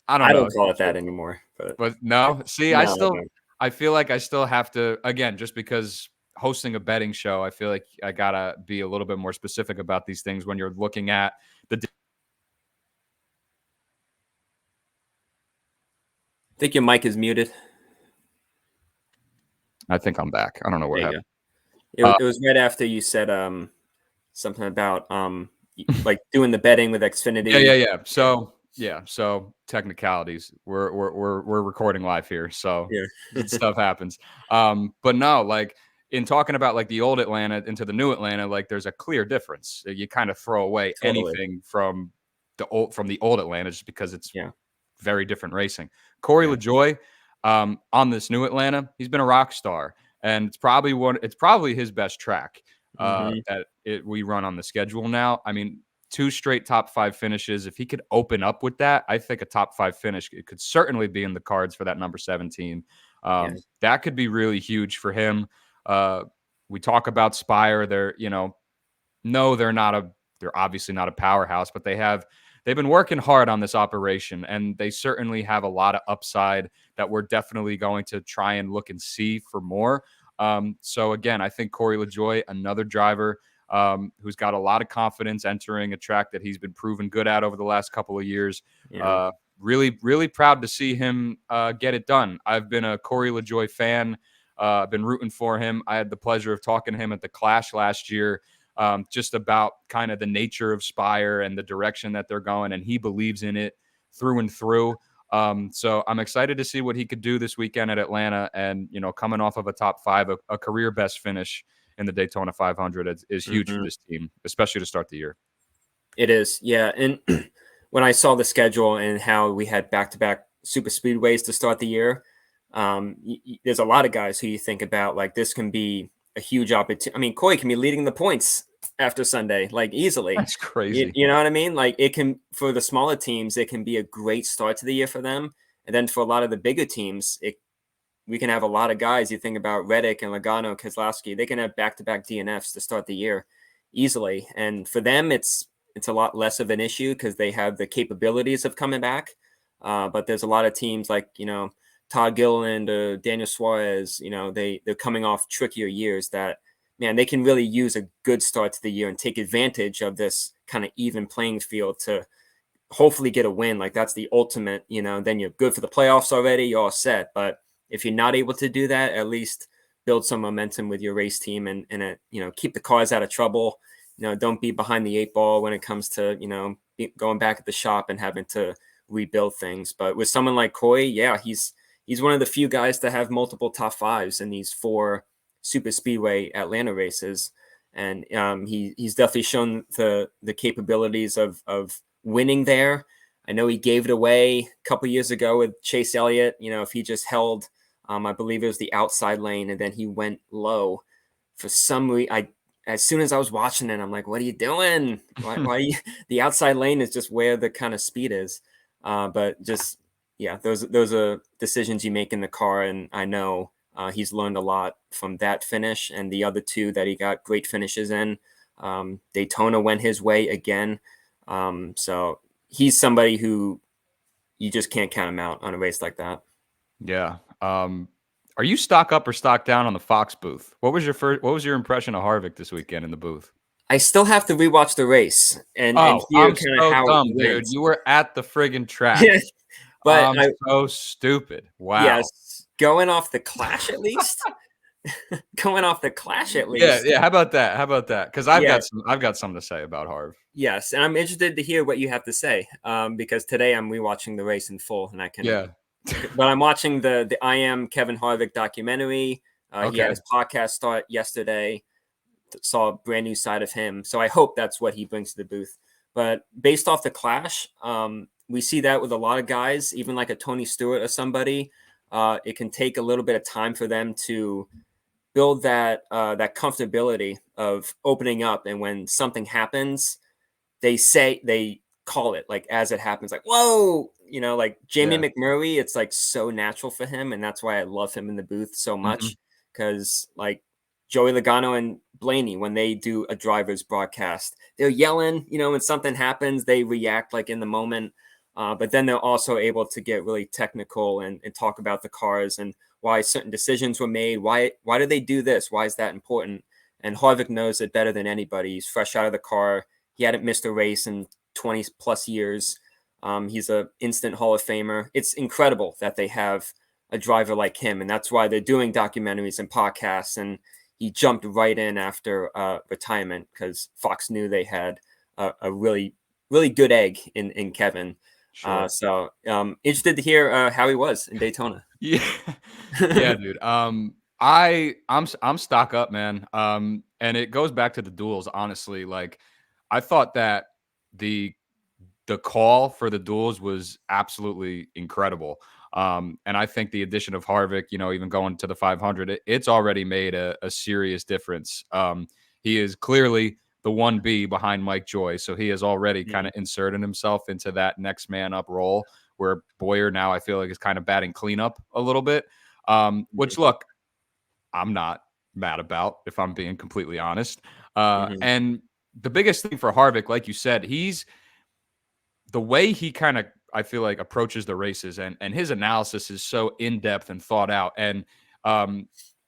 I don't call it that anymore. But no, see, I feel like I still have to, again, just because hosting a betting show, I feel like I gotta be a little bit more specific about these things when you're looking at the I think your mic is muted. I think I'm back. I don't know what There you happened. go. It was right after you said something about like doing the betting with Yeah, Xfinity. yeah, yeah. So technicalities. We're recording live here, so Yeah. stuff happens. But no, like in talking about like the old Atlanta into the new Atlanta, like there's a clear difference. You kind of throw away Totally. anything from the old Atlanta just because it's Yeah. very different racing. Corey Yeah. LaJoy, on this new Atlanta, he's been a rock star, and it's probably his best track Hmm. we run on the schedule now. I mean, 2 straight top 5 finishes. If he could open up with that, I think a top 5 finish it could certainly be in the cards for that number 17. Yeah. That could be really huge for him. Uh, we talk about Spire. No, they're obviously not a powerhouse, but they've been working hard on this operation, and they certainly have a lot of upside that we're definitely going to try and look and see for more. So again, I think Corey LaJoy, another driver who's got a lot of confidence entering a track that he's been proven good at over the last couple of years. Yeah. Really, really proud to see him get it done. I've been a Corey LaJoy fan. I've been rooting for him. I had the pleasure of talking to him at the Clash last year, just about kind of the nature of Spire and the direction that they're going, and he believes in it through and through. So I'm excited to see what he could do this weekend at Atlanta, and coming off of a top 5, a career best finish in the Daytona 500 is huge for Hmm. this team, especially to start the year. It is. Yeah. And when I saw the schedule and how we had back-to-back super speedways to start the year, there's a lot of guys who you think about like this can be a huge opportunity. I mean, Coy can be leading the points after Sunday, like easily. That's You, crazy. you know what I mean? Like it can, for the smaller teams, it can be a great start to the year for them. And then for a lot of the bigger teams, we can have a lot of guys. You think about Reddick and Logano, Keselowski, they can have back-to-back DNFs to start the year easily. And for them, it's a lot less of an issue because they have the capabilities of coming back. But there's a lot of teams like, Todd Gilliland, Daniel Suarez, they're coming off trickier years that, man, they can really use a good start to the year and take advantage of this kind of even playing field to hopefully get a win. Like that's the ultimate, then you're good for the playoffs already, you're all set. But if you're not able to do that, at least build some momentum with your race team and keep the cars out of trouble. Don't be behind the 8 ball when it comes to, going back at the shop and having to rebuild things. But with someone like Coy, yeah, he's one of the few guys to have multiple top 5s in these 4 super speedway Atlanta races. And he's definitely shown the capabilities of winning there. I know he gave it away a couple years ago with Chase Elliott. If he just held, I believe it was the outside lane, and then he went low. For some reason, as soon as I was watching it, I'm like, "What are you doing? Why the outside lane is just where the kind of speed is." But just yeah, those are decisions you make in the car, and I know he's learned a lot from that finish and the other 2 that he got great finishes in. Daytona went his way again. So he's somebody who you just can't count him out on a race like that. Yeah. Are you stock up or stock down on the Fox booth? What was your impression of Harvick this weekend in the booth? I still have to rewatch the race and Oh, hear I'm kind of so how it dumb, dude. went. You were at the friggin' track. Yeah, but I'm so stupid. Wow. yes, going off the Clash at least. Going off the Clash at Yeah, least. yeah. How about that? How about that? Because Yeah, I've got something to say about Harv. yes, and I'm interested to hear what you have to say. Because today I'm rewatching the race in full, and I can. Yeah. But I'm watching the I Am Kevin Harvick documentary. He had Okay. his podcast start yesterday. Saw a brand new side of him. So I hope that's what he brings to the booth. But based off the Clash, we see that with a lot of guys, even like a Tony Stewart or somebody. It can take a little bit of time for them to build that comfortability of opening up, and when something happens, they call it like as it happens, like whoa, like Jamie Yeah. McMurray. It's like so natural for him, and that's why I love him in the booth so Mhm. much. Because like Joey Logano and Blaney, when they do a driver's broadcast, they're yelling. When something happens, they react like in the moment. But then they're also able to get really technical and talk about the cars and why certain decisions were made. Why did they do this? Why is that important? And Harvick knows it better than anybody. He's fresh out of the car. He hadn't missed a race in 20 plus years. He's a instant Hall of Famer. It's incredible that they have a driver like him, and that's why they're doing documentaries and podcasts. And he jumped right in after retirement because Fox knew they had a really, really good egg in Kevin. Sure. So interested to hear how he was in Daytona. Yeah. Yeah, dude. I'm stock up, man. And it goes back to the duels, honestly. Like, I thought that the the call for the duels was absolutely incredible. And I think the addition of Harvick, even going to the 500, it's already made a serious difference. He is clearly the 1B behind Mike Joy. So he has already kind of inserted himself into that next man up role where Boyer now I feel like is kind of batting cleanup a little bit. Which, look, I'm not mad about, if I'm being completely honest. And the biggest thing for Harvick, like you said, he's the way he kind of, I feel like, approaches the races and his analysis is so in depth and thought out. And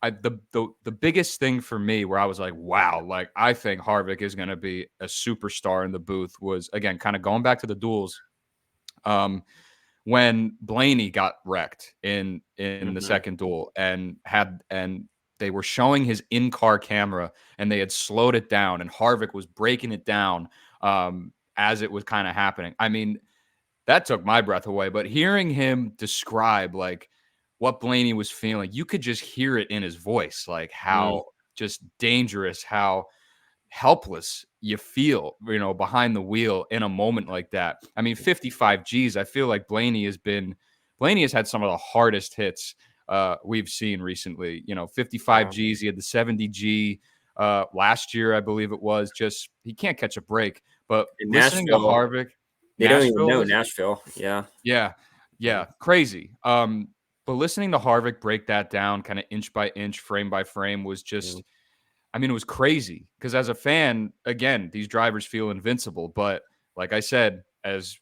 the biggest thing for me where I was like, wow, like I think Harvick is going to be a superstar in the booth was, again, kind of going back to the duels. When Blaney got wrecked in the second duel and they were showing his in-car camera and they had slowed it down and Harvick was breaking it down as it was kind of happening. I mean, that took my breath away. But hearing him describe like what Blaney was feeling, you could just hear it in his voice, like how just dangerous, how helpless you feel, behind the wheel in a moment like that. I mean, 55 Gs, I feel like Blaney has had some of the hardest hits we've seen recently. 55 Gs, he had the 70 G last year, I believe it was. Just he can't catch a break. But In listening to Nashville, Harvick, they don't even know was Nashville. Yeah. Yeah, crazy. But listening to Harvick break that down kind of inch by inch, frame by frame was just, I mean, it was crazy because as a fan, again, these drivers feel invincible. But like I said, as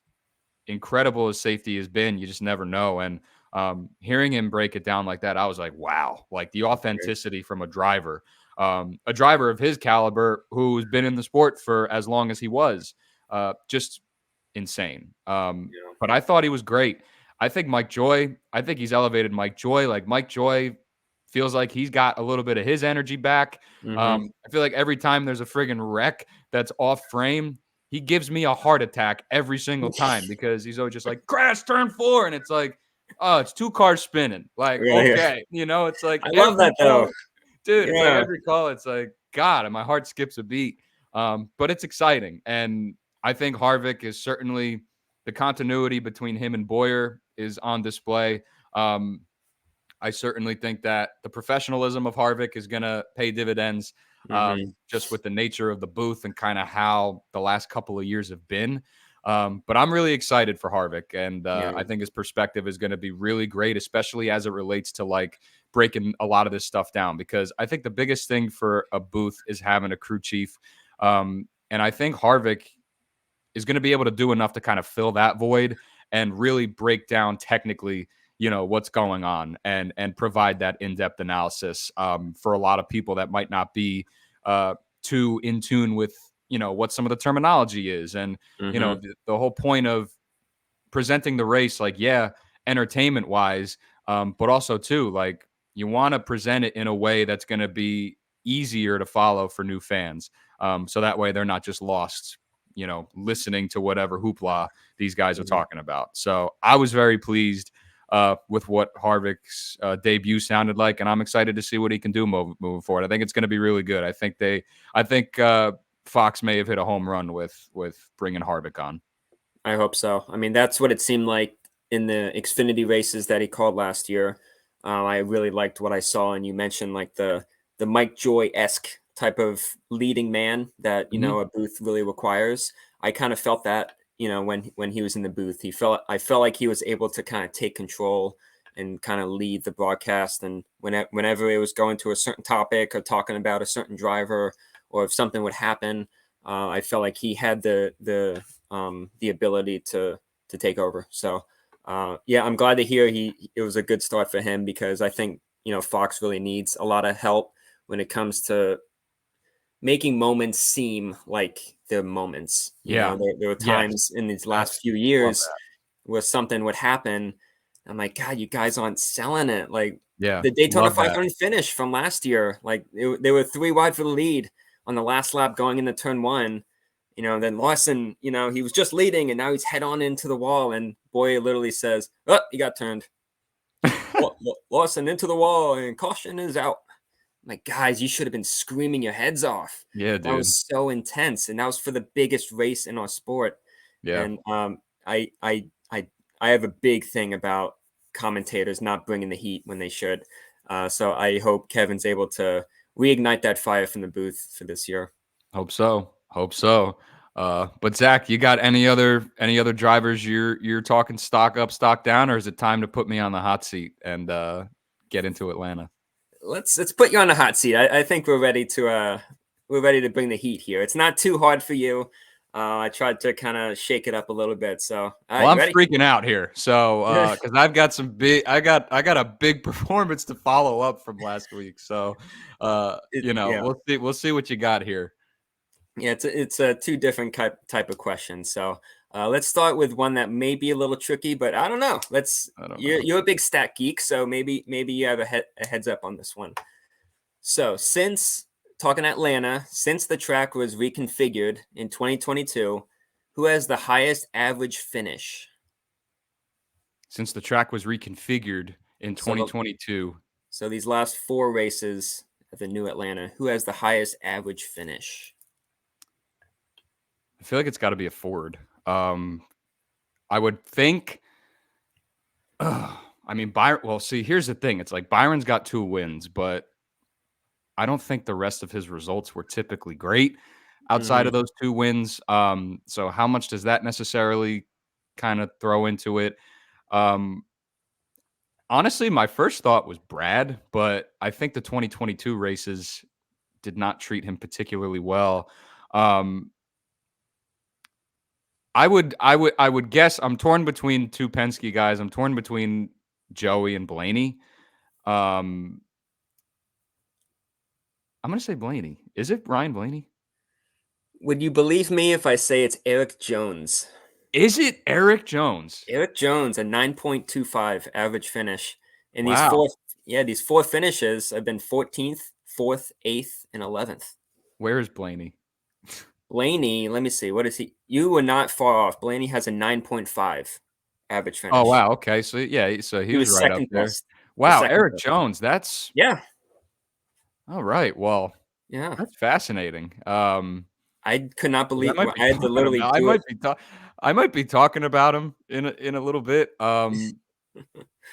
incredible as safety has been, you just never know. And hearing him break it down like that, I was like, wow, like the authenticity from a driver of his caliber who's been in the sport for as long as he was, just insane. But I thought he was great. I think he's elevated Mike Joy. Like Mike Joy feels like he's got a little bit of his energy back. I feel like every time there's a friggin' wreck that's off frame, he gives me a heart attack every single time because he's always just like, crash turn 4. And it's like, oh, it's 2 cars spinning. Like, okay. It's like I love that though. Dude, it's like every call, it's like, God, and my heart skips a beat. But it's exciting. And I think Harvick is certainly the continuity between him and Boyer is on display. I certainly think that the professionalism of Harvick is going to pay dividends just with the nature of the booth and kind of how the last couple of years have been. But I'm really excited for Harvick, and I think his perspective is going to be really great, especially as it relates to like breaking a lot of this stuff down, because I think the biggest thing for a booth is having a crew chief. And I think Harvick is going to be able to do enough to kind of fill that void and really break down technically, what's going on and provide that in-depth analysis for a lot of people that might not be too in tune with, what some of the terminology is. And, the whole point of presenting the race, like, entertainment wise, but also too, like you want to present it in a way that's going to be easier to follow for new fans. So that way they're not just lost, listening to whatever hoopla these guys are talking about. So I was very pleased with what Harvick's debut sounded like, and I'm excited to see what he can do moving forward. I think it's going to be really good. I think Fox may have hit a home run with bringing Harvick on. I hope so. I mean, that's what it seemed like in the Xfinity races that he called last year. I really liked what I saw, and you mentioned like the Mike Joy-esque type of leading man that a booth really requires. I kind of felt that when he was in the booth, I felt like he was able to kind of take control and kind of lead the broadcast. And whenever it was going to a certain topic or talking about a certain driver, or if something would happen, I felt like he had the ability to take over. So I'm glad to hear it was a good start for him, because I think Fox really needs a lot of help when it comes to making moments seem like they're moments. Yeah. There were Yes. times in these last That's few love years that. where something would happen. I'm like, God, you guys aren't selling it. Like Yeah. the Daytona Love that. 500 finish from last year, like they were 3 wide for the lead on the last lap going into turn 1. Then Lawson, he was just leading and now he's head on into the wall. And Boyer literally says, "Oh, he got turned. Lawson into the wall and caution is out." I'm like, guys, you should have been screaming your heads off. Yeah, That dude. was so intense. And that was for the biggest race in our sport. Yeah. And I, I, I, I have a big thing about commentators not bringing the heat when they should. So I hope Kevin's able to reignite that fire from the booth for this year. Hope so. Hope so. But Zach, you got any other drivers you're talking stock up, stock down, or is it time to put me on the hot seat and get into Atlanta? Let's put you on the hot seat. I think we're ready to bring the heat here. It's not too hard for you. I tried to kind of shake it up a little bit. So, Well, I'm ready? freaking out here. So, because I've got some big, I got a big performance to follow up from last week. So, Yeah. we'll see what you got here. Yeah, it's a two different type of questions. So let's start with one that may be a little tricky, but I don't know. You're a big stat geek, so maybe you have a heads up on this one. So since talking Atlanta, since the track was reconfigured in 2022, who has the highest average finish? Since the track was reconfigured in 2022. So these last 4 races at the new Atlanta, who has the highest average finish? I feel like it's got to be a Ford. I would think. I mean, Byron. Well, see, here's the thing. It's like Byron's got 2 wins, but I don't think the rest of his results were typically great outside of those 2 wins. So how much does that necessarily kind of throw into it? Honestly, my first thought was Brad, but I think the 2022 races did not treat him particularly well. I would guess I'm torn between 2 Penske guys. I'm torn between Joey and Blaney. I'm gonna say Blaney. Is it Ryan Blaney? Would you believe me if I say it's Eric Jones? Is it Eric Jones? Eric Jones, a 9.25 average finish. And Wow. these 4 finishes have been 14th, 4th, 8th, and 11th. Where is Blaney? Blaney, let me see. What is he? You were not far off. Blaney has a 9.5 average finish. Oh, wow. Okay. So, yeah. So he was right up second there. best. Wow. Second Eric best. Jones. That's. Yeah. All right. Well, yeah. That's fascinating. I could not believe I had to literally do it. I might be talking about him in a little bit. I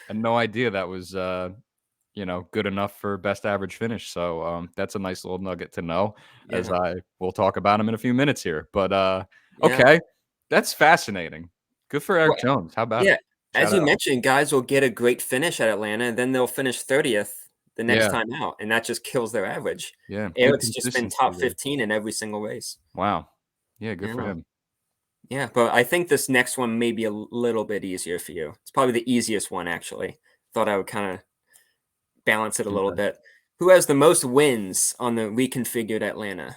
had no idea that was good enough for best average finish. So that's a nice little nugget to know as I will talk about him in a few minutes here. But okay, that's fascinating. Good for Eric Jones. How about it? As you mentioned, guys will get a great finish at Atlanta, and then they'll finish 30th the next time out, and that just kills their average. Yeah, Eric's just been top 15 in every single race. Wow. Yeah, good for him. Yeah, but I think this next one may be a little bit easier for you. It's probably the easiest one, actually. Thought I would kind of balance it a little bit. Who has the most wins on the reconfigured Atlanta?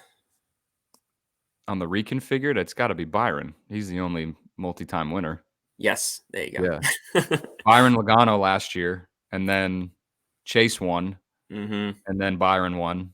On the reconfigured, it's got to be Byron. He's the only multi-time winner. Yes, there you go. Yeah. Byron Logano last year, and then Chase won, and then Byron won.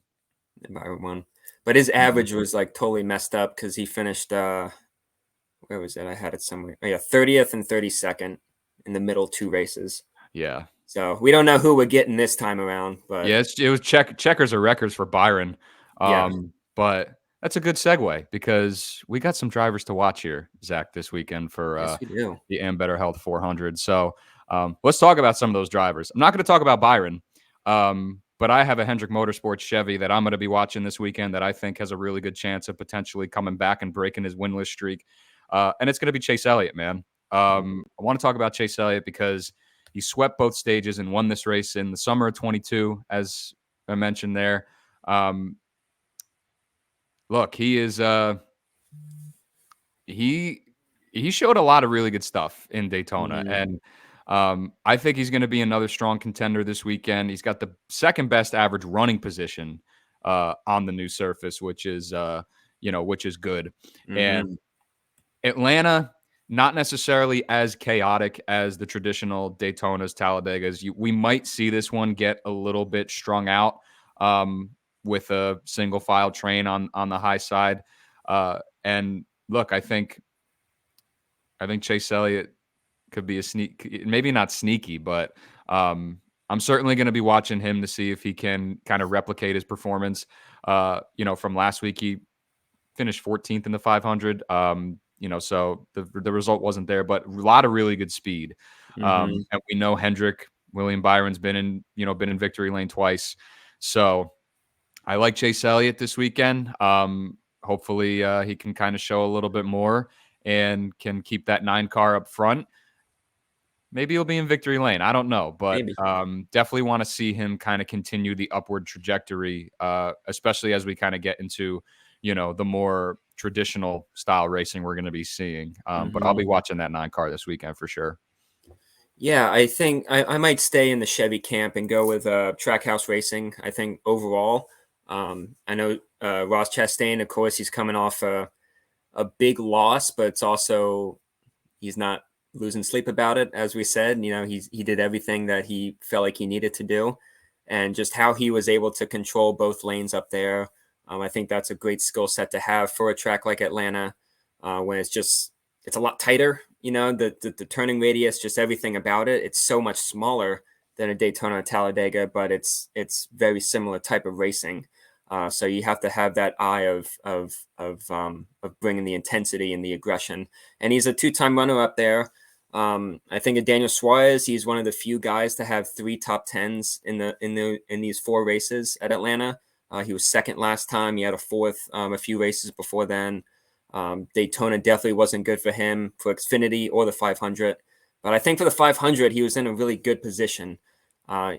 But his average was like totally messed up because he finished where was it? I had it somewhere. Oh yeah, 30th and 32nd in the middle 2 races. Yeah. So we don't know who we're getting this time around, but yeah, it was checkers or records for Byron. But that's a good segue because we got some drivers to watch here, Zach, this weekend for the Ambetter Health 400. So let's talk about some of those drivers. I'm not going to talk about Byron, but I have a Hendrick Motorsports Chevy that I'm going to be watching this weekend that I think has a really good chance of potentially coming back and breaking his winless streak. And it's going to be Chase Elliott, man. I want to talk about Chase Elliott because he swept both stages and won this race in the summer of 22, as I mentioned there. Look, he is he showed a lot of really good stuff in Daytona, and I think he's going to be another strong contender this weekend. He's got the second best average running position on the new surface, which is which is good. Mm-hmm. And Atlanta, not necessarily as chaotic as the traditional Daytonas, Talladegas. We might see this one get a little bit strung out with a single file train on the high side. And look, I think Chase Elliott could be a sneak, maybe not sneaky, but I'm certainly going to be watching him to see if he can kind of replicate his performance. From last week, he finished 14th in the 500. So the result wasn't there, but a lot of really good speed. Mm-hmm. And we know William Byron's been in victory lane twice. So I like Chase Elliott this weekend. Hopefully he can kind of show a little bit more and can keep that 9 car up front. Maybe he'll be in victory lane. I don't know, but Maybe. definitely want to see him kind of continue the upward trajectory, especially as we kind of get into, the more traditional style racing we're going to be seeing. But I'll Mm-hmm. be watching that 9 car this weekend for sure. Yeah, I think I might stay in the Chevy camp and go with Trackhouse Racing. I think overall, I know Ross Chastain, of course, he's coming off a big loss, but it's also he's not losing sleep about it. As we said, he did everything that he felt like he needed to do, and just how he was able to control both lanes up there. I think that's a great skill set to have for a track like Atlanta, when it's a lot tighter. The turning radius, just everything about it. It's so much smaller than a Daytona or Talladega, but it's very similar type of racing. So you have to have that eye of bringing the intensity and the aggression. And he's a 2-time runner up there. I think of Daniel Suarez. He's one of the few guys to have 3 top 10s in these 4 races at Atlanta. He was second last time. He had a 4th a few races before then. Daytona definitely wasn't good for him for Xfinity or the 500, but I think for the 500 he was in a really good position.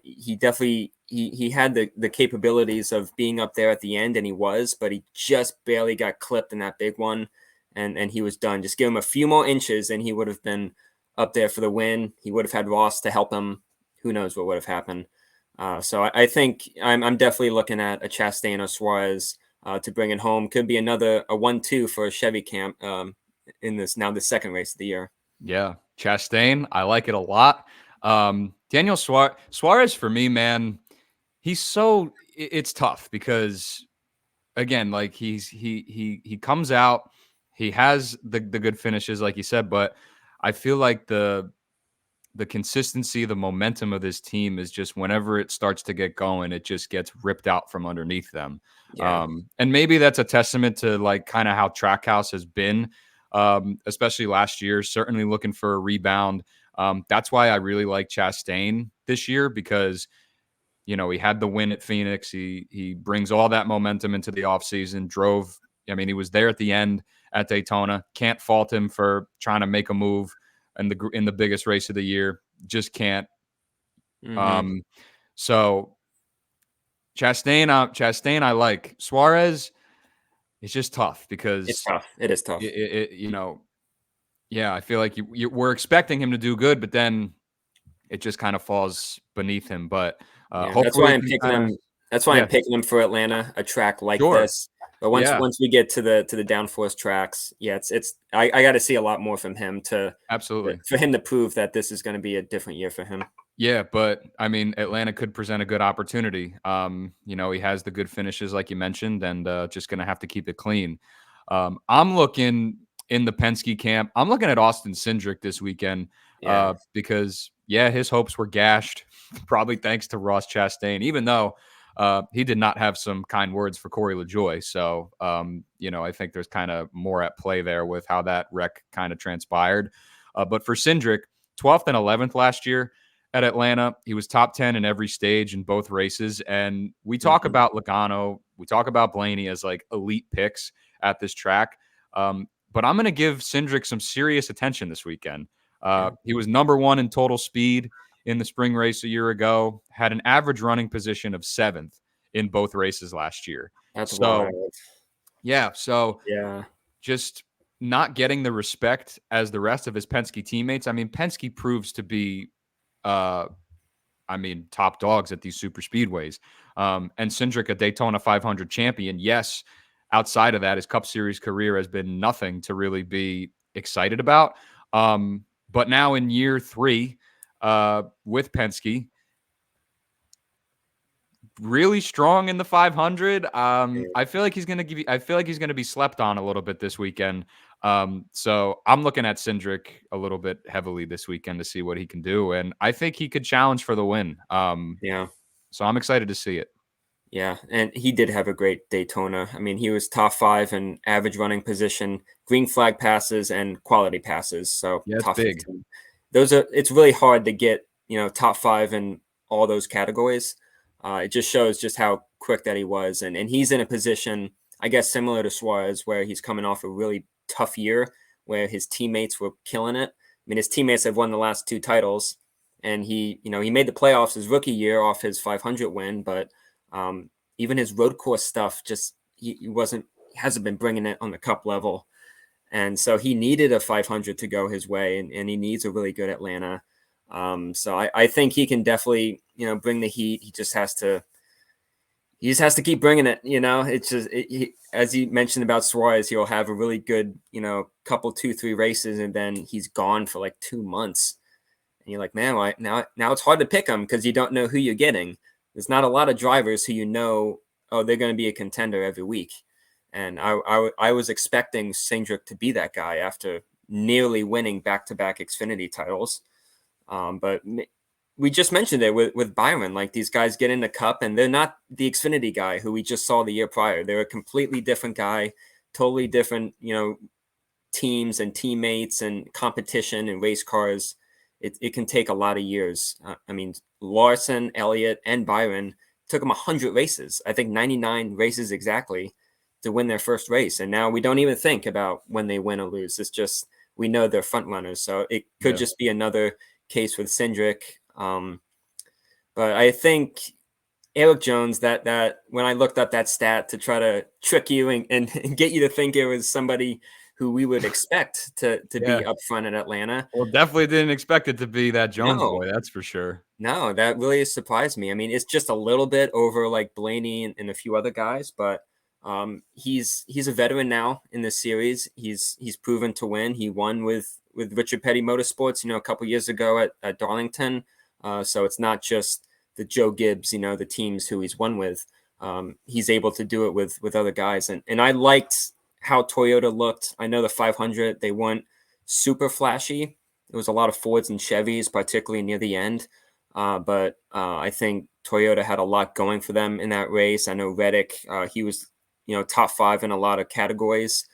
He definitely he had the capabilities of being up there at the end, and he was, but he just barely got clipped in that big one, and he was done. Just give him a few more inches, and he would have been up there for the win. He would have had Ross to help him. Who knows what would have happened? So I think I'm definitely looking at a Chastain or Suarez to bring it home. Could be a 1-2 for a Chevy camp in the second race of the year. Yeah, Chastain, I like it a lot. Daniel Suarez for me, man, it's tough because again, like he comes out, he has the good finishes, like you said, but I feel like the consistency, the momentum of this team is just whenever it starts to get going, it just gets ripped out from underneath them. Yeah. And maybe that's a testament to like kind of how Trackhouse has been, especially last year, certainly looking for a rebound. That's why I really like Chastain this year because, he had the win at Phoenix. He brings all that momentum into the offseason, he was there at the end at Daytona. Can't fault him for trying to make a move in the biggest race of the year. Just can't. Mm-hmm. So Chastain, I like. Suarez, it's just tough It's because tough. It is tough. I feel like we're expecting him to do good, but then it just kind of falls beneath him. But Yeah, that's hopefully why he I'm can picking kind him. of, That's why I'm yeah, picking him for Atlanta, a track like sure, this. But once yeah, once we get to the downforce tracks, yeah, I got to see a lot more from him absolutely. for him to prove that this is going to be a different year for him. Yeah, but Atlanta could present a good opportunity. He has the good finishes, like you mentioned, and just going to have to keep it clean. I'm looking in the Penske camp. I'm looking at Austin Cindric this weekend Yeah, because, his hopes were gashed, probably thanks to Ross Chastain, even though he did not have some kind words for Corey LaJoie. So, I think there's kind of more at play there with how that wreck kind of transpired. But for Cindric, 12th and 11th last year at Atlanta. He was top 10 in every stage in both races. And we talk mm-hmm. about Logano, we talk about Blaney as like elite picks at this track. But I'm going to give Cindric some serious attention this weekend. Yeah, He was number 1 in total speed in the spring race a year ago, had an average running position of 7th in both races last year. that's So, wild. so Yeah, just not getting the respect as the rest of his Penske teammates. Penske proves to be uh, I mean, top dogs at these super speedways. And Cindric, a Daytona 500 champion. Yes, outside of that, his Cup Series career has been nothing to really be excited about. But now in year 3 with Penske, really strong in the 500. I feel like he's going to give you, I feel like he's going to be slept on a little bit this weekend. So I'm looking at Cindric a little bit heavily this weekend to see what he can do. And I think he could challenge for the win. Yeah. So I'm excited to see it. Yeah, and he did have a great Daytona. I mean, he was top 5 in average running position, green flag passes, and quality passes. So Yeah, it's top big. 15. Those are. It's really hard to get top 5 in all those categories. It just shows just how quick that he was, and he's in a position, I guess, similar to Suarez, where he's coming off a really tough year, where his teammates were killing it. I mean, his teammates have won the last 2 titles, and he made the playoffs his rookie year off his 500 win, but even his road course stuff, just he hasn't been bringing it on the Cup level, and so he needed a 500 to go his way, and he needs a really good Atlanta. So I think he can definitely bring the heat. He just has to keep bringing it. It's just as you mentioned about Suarez, he'll have a really good couple 2-3 races, and then he's gone for like 2 months. And you're like, man, now it's hard to pick him because you don't know who you're getting. There's not a lot of drivers who they're going to be a contender every week. And I was expecting Cindric to be that guy after nearly winning back-to-back Xfinity titles. But we just mentioned it with Byron. Like, these guys get in the Cup, and they're not the Xfinity guy who we just saw the year prior. They're a completely different guy, totally different, teams and teammates and competition and race cars. It can take a lot of years. I mean, Larson, Elliott, and Byron took them 100 races. I think 99 races exactly to win their first race. And now we don't even think about when they win or lose. It's just we know they're front runners. So it could just be another case with Cindric. But I think Erik Jones, that when I looked up that stat to try to trick you and get you to think it was somebody who we would expect to be up front at Atlanta. Well, definitely didn't expect it to be that Jones No. boy. That's for sure. No, that really surprised me. I mean, it's just a little bit over like Blaney and a few other guys, but he's a veteran now in this series. He's proven to win. He won with Richard Petty Motorsports, a couple years ago at Darlington. So it's not just the Joe Gibbs, the teams who he's won with. He's able to do it with other guys. And I liked how Toyota looked. I know the 500, they weren't super flashy. There was a lot of Fords and Chevys, particularly near the end. But I think Toyota had a lot going for them in that race. I know Reddick, he was, top 5 in a lot of categories.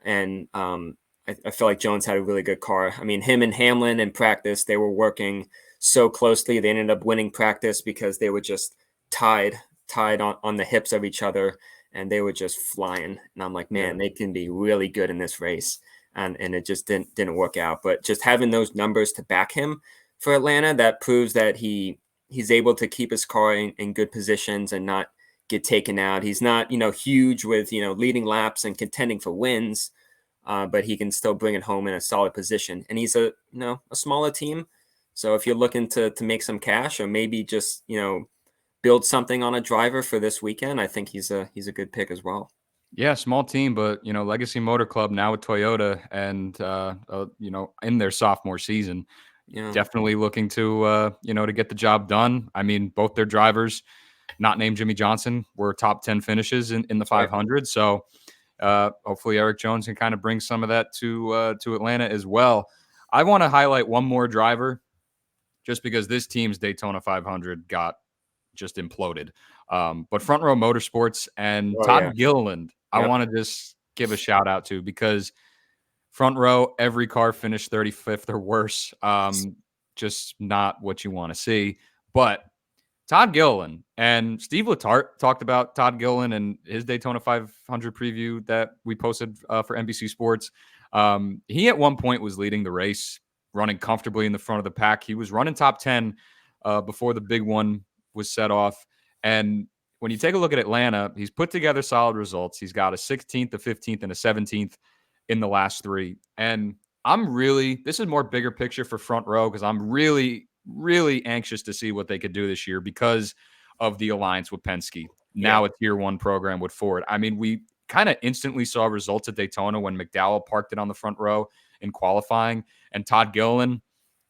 And I feel like Jones had a really good car. I mean, him and Hamlin in practice, they were working so closely. They ended up winning practice because they were just tied on the hips of each other, and they were just flying. And I'm like, man, they can be really good in this race. And it just didn't work out. But just having those numbers to back him for Atlanta, that proves that he's able to keep his car in good positions and not get taken out. He's not, huge with, leading laps and contending for wins, but he can still bring it home in a solid position. And he's a smaller team. So if you're looking to make some cash or maybe just, build something on a driver for this weekend, I think he's a good pick as well. Yeah, small team, but Legacy Motor Club now with Toyota and in their sophomore season, definitely looking to to get the job done. I mean, both their drivers, not named Jimmy Johnson, were top 10 finishes in the 500. So hopefully Erik Jones can kind of bring some of that to Atlanta as well. I want to highlight one more driver, just because this team's Daytona 500 got just imploded. But Front Row Motorsports and Todd Gilliland, I want to just give a shout out to, because Front Row, every car finished 35th or worse. Just not what you want to see. But Todd Gilliland and Steve Letarte talked about Todd Gilliland and his Daytona 500 preview that we posted for NBC Sports. He at one point was leading the race, running comfortably in the front of the pack. He was running top 10 before the big one was set off. And when you take a look at Atlanta, he's put together solid results. He's got a 16th, a 15th, and a 17th in the last 3. And this is more bigger picture for Front Row, because I'm really really anxious to see what they could do this year because of the alliance with Penske. Yeah. Now a tier 1 program with Ford. I mean, we kind of instantly saw results at Daytona when McDowell parked it on the front row in qualifying, and Todd Gilliland,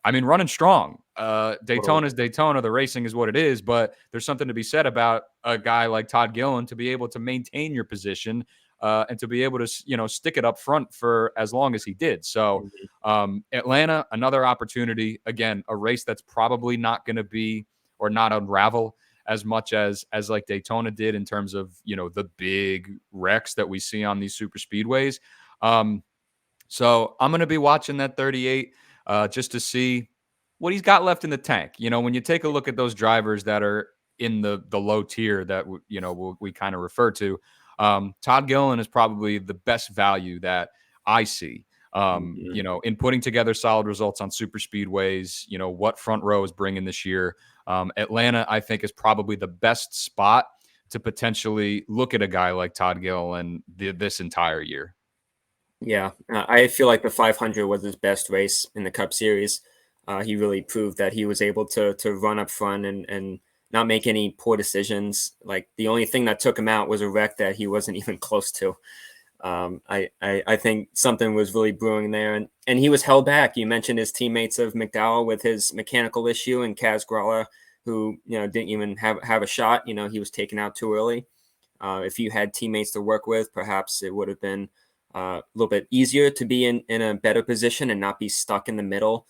I mean, running strong. Totally. Daytona is Daytona. The racing is what it is, but there's something to be said about a guy like Todd Gilliland to be able to maintain your position and to be able to, stick it up front for as long as he did. So Atlanta, another opportunity. Again, a race that's probably not going to be or not unravel as much as like Daytona did in terms of, the big wrecks that we see on these super speedways. So I'm going to be watching that 38 just to see what he's got left in the tank. When you take a look at those drivers that are in the low tier that we kind of refer to, Todd Gilliland is probably the best value that I see. In putting together solid results on super speedways, what front row is bringing this year. Atlanta, I think, is probably the best spot to potentially look at a guy like Todd Gilliland this entire year. Yeah, I feel like the 500 was his best race in the Cup Series. He really proved that he was able to run up front and not make any poor decisions. Like the only thing that took him out was a wreck that he wasn't even close to. I think something was really brewing there, and he was held back. You mentioned his teammates of McDowell with his mechanical issue, and Kaz Gralla, who didn't even have a shot. He was taken out too early. If you had teammates to work with, perhaps it would have been a little bit easier to be in a better position and not be stuck in the middle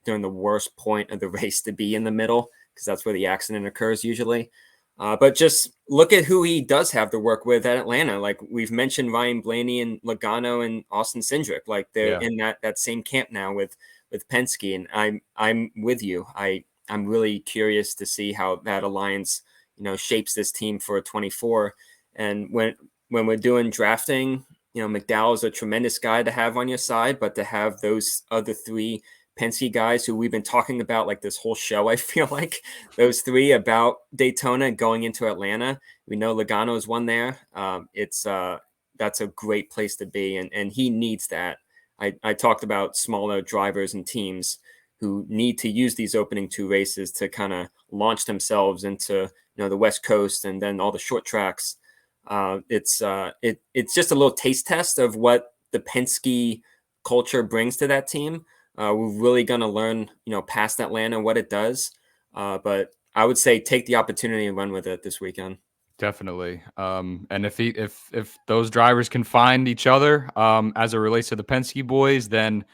during the worst point of the race to be in the middle, because that's where the accident occurs usually. But just look at who he does have to work with at Atlanta. Like we've mentioned Ryan Blaney and Logano and Austin Cindric. Like they're in that same camp now with Penske. And I'm with you. I'm really curious to see how that alliance, shapes this team for 24. And when we're doing drafting, McDowell is a tremendous guy to have on your side, but to have those other three Penske guys who we've been talking about like this whole show, I feel like those three about Daytona going into Atlanta. We know Logano's one there. That's a great place to be, and he needs that. I talked about smaller drivers and teams who need to use these opening 2 races to kind of launch themselves into the West Coast and then all the short tracks. It's just a little taste test of what the Penske culture brings to that team. We're really going to learn, past Atlanta what it does. But I would say take the opportunity and run with it this weekend. Definitely. And if those drivers can find each other as it relates to the Penske boys, then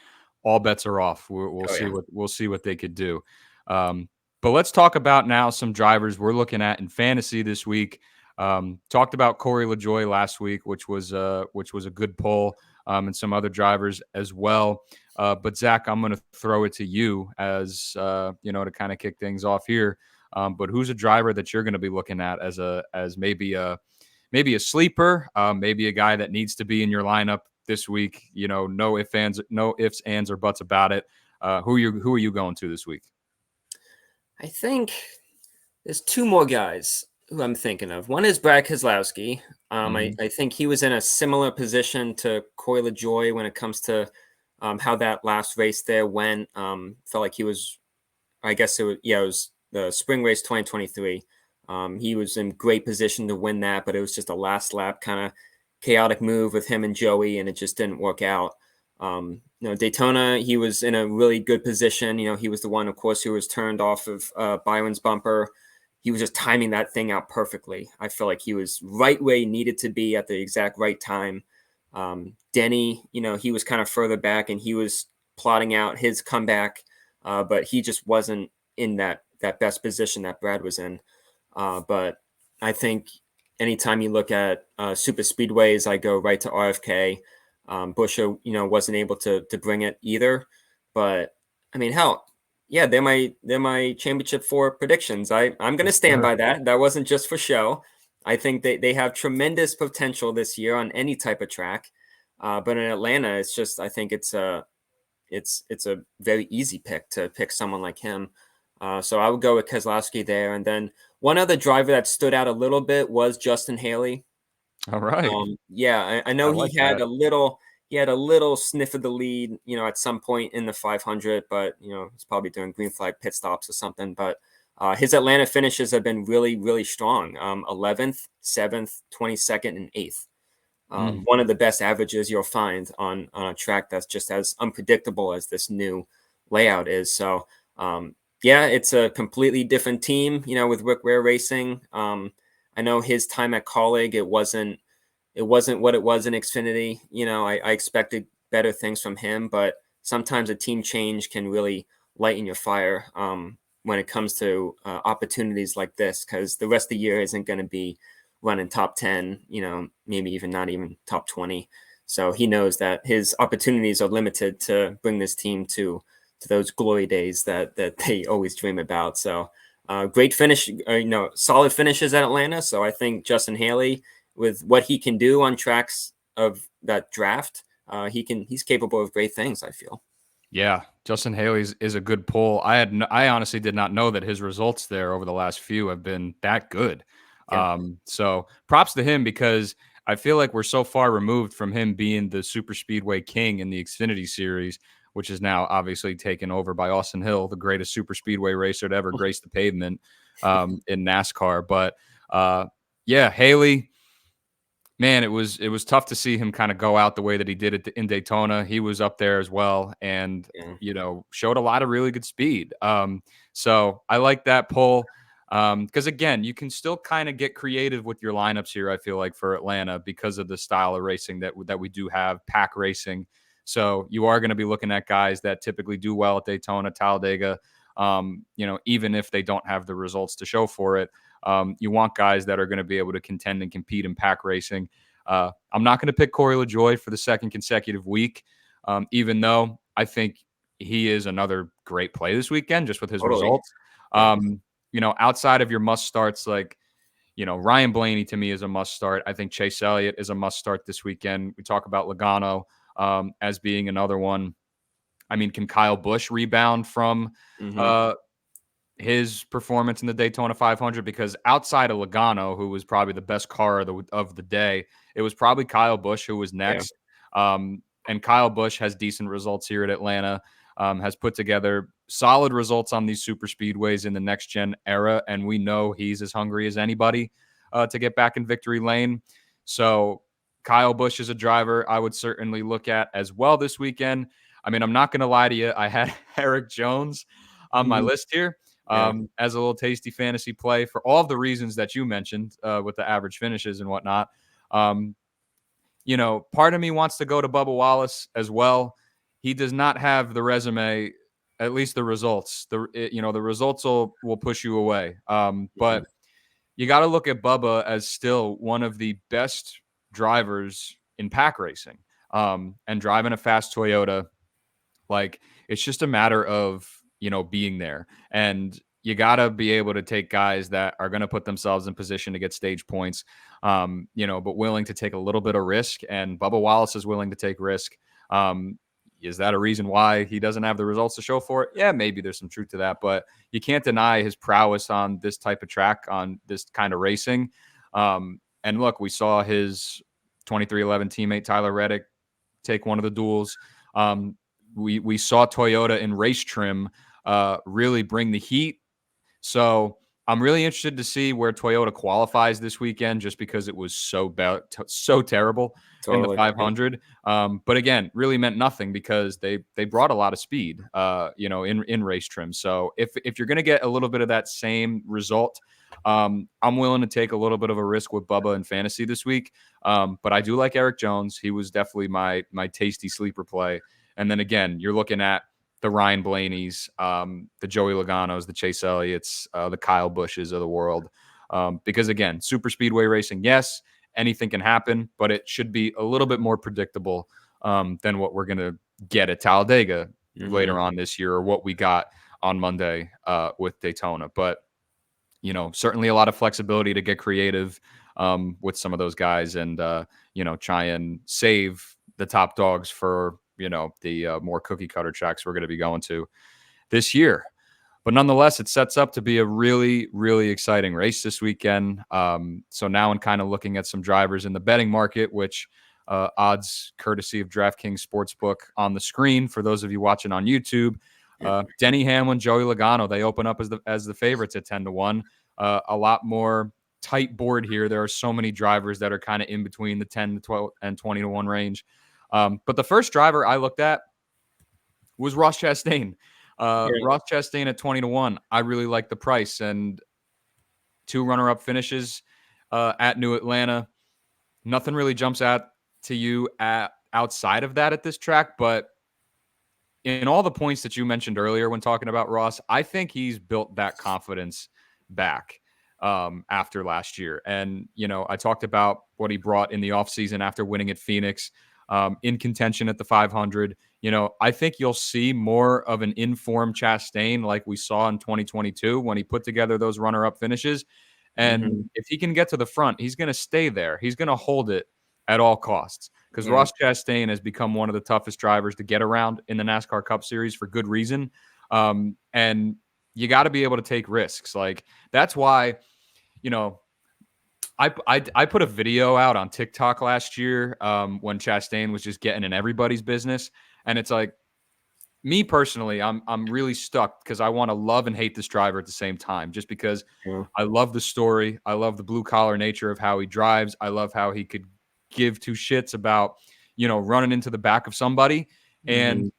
all bets are off. We'll see what they could do. But let's talk about now some drivers we're looking at in fantasy this week. Talked about Corey LaJoie last week, which was a good pull, and some other drivers as well. But Zach, I'm going to throw it to you as to kind of kick things off here. But who's a driver that you're going to be looking at as maybe a sleeper, maybe a guy that needs to be in your lineup this week? No ifs, ands, or buts about it. Who are you going to this week? I think there's 2 more guys who I'm thinking of. One is Brad Keselowski. I think he was in a similar position to Corey LaJoie when it comes to how that last race there went. Felt like he was, I guess it was the spring race 2023. He was in great position to win that, but it was just a last lap kind of chaotic move with him and Joey, and it just didn't work out. Daytona, he was in a really good position. He was the one, of course, who was turned off of Byron's bumper. He was just timing that thing out perfectly. I feel like he was right where he needed to be at the exact right time. Denny, he was kind of further back and he was plotting out his comeback, but he just wasn't in that best position that Brad was in. But I think anytime you look at super speedways, I go right to RFK. Buescher, wasn't able to bring it either. But I mean, hell, yeah, they're my championship 4 predictions. I'm going to stand by that. That wasn't just for show. I think they have tremendous potential this year on any type of track. But in Atlanta, it's just, I think it's a very easy pick to pick someone like him. So I would go with Keselowski there. And then one other driver that stood out a little bit was Justin Haley. All right. I know he had a little he had a little sniff of the lead, at some point in the 500, but he's probably doing green flag pit stops or something. But his Atlanta finishes have been really, really strong. 11th, 7th, 22nd, and 8th. One of the best averages you'll find on a track that's just as unpredictable as this new layout is. So, yeah, it's a completely different team, with Rick Ware Racing. I know his time at Colleague, it wasn't what it was in Xfinity. I expected better things from him, but sometimes a team change can really lighten your fire when it comes to opportunities like this, because the rest of the year isn't going to be running top 10, maybe even not even top 20. So he knows that his opportunities are limited to bring this team to those glory days that they always dream about. So great finish, solid finishes at Atlanta. So I think Justin Haley, with what he can do on tracks of that draft, he's capable of great things, I feel. Yeah, Justin Haley is a good pull. I honestly did not know that his results there over the last few have been that good. Yeah. So props to him, because I feel like we're so far removed from him being the super speedway king in the Xfinity series, which is now obviously taken over by Austin Hill, the greatest super speedway racer to ever grace the pavement in NASCAR. But yeah, Haley, man, it was tough to see him kind of go out the way that he did it in Daytona. He was up there as well, and showed a lot of really good speed. So I like that pull, because again, you can still kind of get creative with your lineups here. I feel like for Atlanta, because of the style of racing that we do have, pack racing. So you are going to be looking at guys that typically do well at Daytona, Talladega. Even if they don't have the results to show for it. You want guys that are going to be able to contend and compete in pack racing. I'm not going to pick Corey LaJoie for the second consecutive week, even though I think he is another great play this weekend just with his results. Yeah. Outside of your must starts, like, Ryan Blaney to me is a must start. I think Chase Elliott is a must start this weekend. We talk about Logano as being another one. I mean, can Kyle Busch rebound from his performance in the Daytona 500? Because outside of Logano, who was probably the best car of the day, it was probably Kyle Busch who was next. And Kyle Busch has decent results here at Atlanta, has put together solid results on these super speedways in the next gen era. And we know he's as hungry as anybody to get back in victory lane. So Kyle Busch is a driver I would certainly look at as well this weekend. I mean, I'm not going to lie to you. I had Eric Jones on my list here. As a little tasty fantasy play for all of the reasons that you mentioned with the average finishes and whatnot. Part of me wants to go to Bubba Wallace as well. He does not have the resume, at least the results. The results will push you away. But you got to look at Bubba as still one of the best drivers in pack racing, and driving a fast Toyota. Like, it's just a matter of being there, and you got to be able to take guys that are going to put themselves in position to get stage points, but willing to take a little bit of risk. And Bubba Wallace is willing to take risk. Is that a reason why he doesn't have the results to show for it? Yeah, maybe there's some truth to that, but you can't deny his prowess on this type of track, on this kind of racing. And look, we saw his 2311 teammate Tyler Reddick take one of the duels. We saw Toyota in race trim really bring the heat. So I'm really interested to see where Toyota qualifies this weekend, just because it was so terrible in the 500. But again, really meant nothing because they brought a lot of speed, in race trim. So if you're going to get a little bit of that same result, I'm willing to take a little bit of a risk with Bubba in fantasy this week. But I do like Eric Jones. He was definitely my tasty sleeper play. And then again, you're looking at the Ryan Blaney's, the Joey Logano's, the Chase Elliott's, the Kyle Bushes of the world. Because again, super speedway racing, yes, anything can happen, but it should be a little bit more predictable than what we're going to get at Talladega later on this year, or what we got on Monday with Daytona. But, certainly a lot of flexibility to get creative with some of those guys and, try and save the top dogs for the more cookie cutter tracks we're going to be going to this year. But nonetheless, it sets up to be a really, really exciting race this weekend. So now I'm kind of looking at some drivers in the betting market, which Odds courtesy of DraftKings Sportsbook on the screen for those of you watching on YouTube. Denny Hamlin, Joey Logano, they open up as the favorites at 10-1. A lot more tight board here. There are so many drivers that are kind of in between the 10 to 12 and 20-1 range. But the first driver I looked at was Ross Chastain. Ross Chastain at 20-1. I really like the price, and 2 runner-up finishes at New Atlanta. Nothing really jumps out to you outside of that at this track, but in all the points that you mentioned earlier when talking about Ross, I think he's built that confidence back after last year. And, I talked about what he brought in the offseason after winning at Phoenix, in contention at the 500. I think you'll see more of an informed Chastain like we saw in 2022 when he put together those runner-up finishes. And if he can get to the front, he's going to stay there. He's going to hold it at all costs, because Ross Chastain has become one of the toughest drivers to get around in the NASCAR Cup Series for good reason. And you got to be able to take risks. Like, that's why, I put a video out on TikTok last year when Chastain was just getting in everybody's business. And it's like, me personally, I'm really stuck because I want to love and hate this driver at the same time, just because I love the story. I love the blue collar nature of how he drives. I love how he could give 2 shits about, running into the back of somebody. And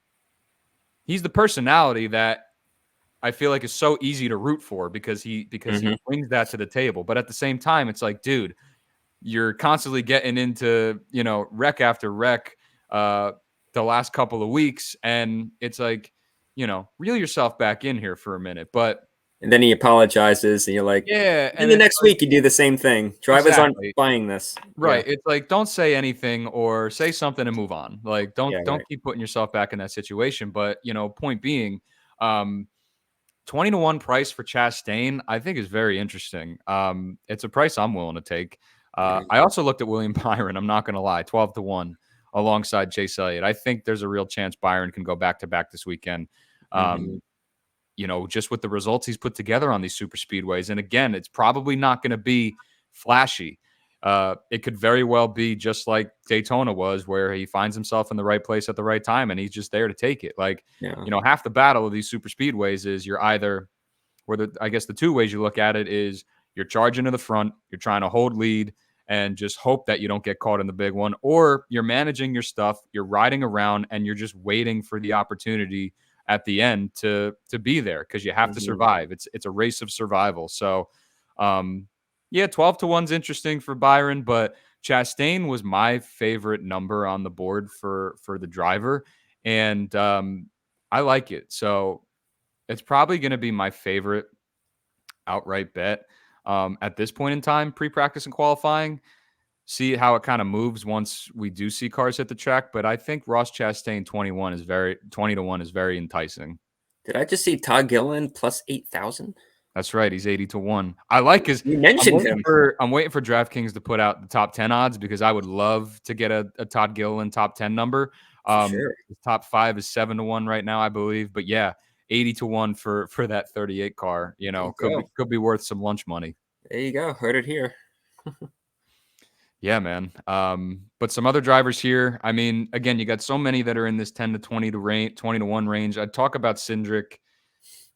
he's the personality that I feel like is so easy to root for because he brings that to the table. But at the same time, it's like, dude, you're constantly getting into, wreck after wreck the last couple of weeks. And it's like, reel yourself back in here for a minute. And then he apologizes, and you're like, yeah. And the next week you do the same thing. Drivers aren't buying this. Right. It's like, don't say anything or say something and move on. Like, don't keep putting yourself back in that situation. But, point being, 20-1 price for Chastain, I think, is very interesting. It's a price I'm willing to take. I also looked at William Byron. I'm not going to lie, 12-1 alongside Chase Elliott. I think there's a real chance Byron can go back to back this weekend. Just with the results he's put together on these super speedways. And again, it's probably not going to be flashy. It could very well be just like Daytona was, where he finds himself in the right place at the right time and he's just there to take it. Like, half the battle of these super speedways is you're either, I guess the 2 ways you look at it is you're charging to the front, you're trying to hold lead and just hope that you don't get caught in the big one, or you're managing your stuff, you're riding around and you're just waiting for the opportunity at the end to be there, because you have to survive. It's a race of survival. So 12-1's interesting for Byron, but Chastain was my favorite number on the board for the driver, and I like it. So it's probably going to be my favorite outright bet at this point in time, pre-practice and qualifying. See how it kind of moves once we do see cars hit the track. But I think Ross Chastain 20-1 is very enticing. Did I just see Todd Gilliland plus 8,000? That's right. He's 80-1. I like his. You mentioned him. I'm waiting for DraftKings to put out the top 10 odds, because I would love to get a Todd Gilliland top 10 number. Sure. The top 5 is 7-1 right now, I believe. But yeah, 80-1 for that 38 car. Could be worth some lunch money. There you go. Heard it here. Yeah, man. But some other drivers here. I mean, again, you got so many that are in this 20-1 range. I'd talk about Cindric,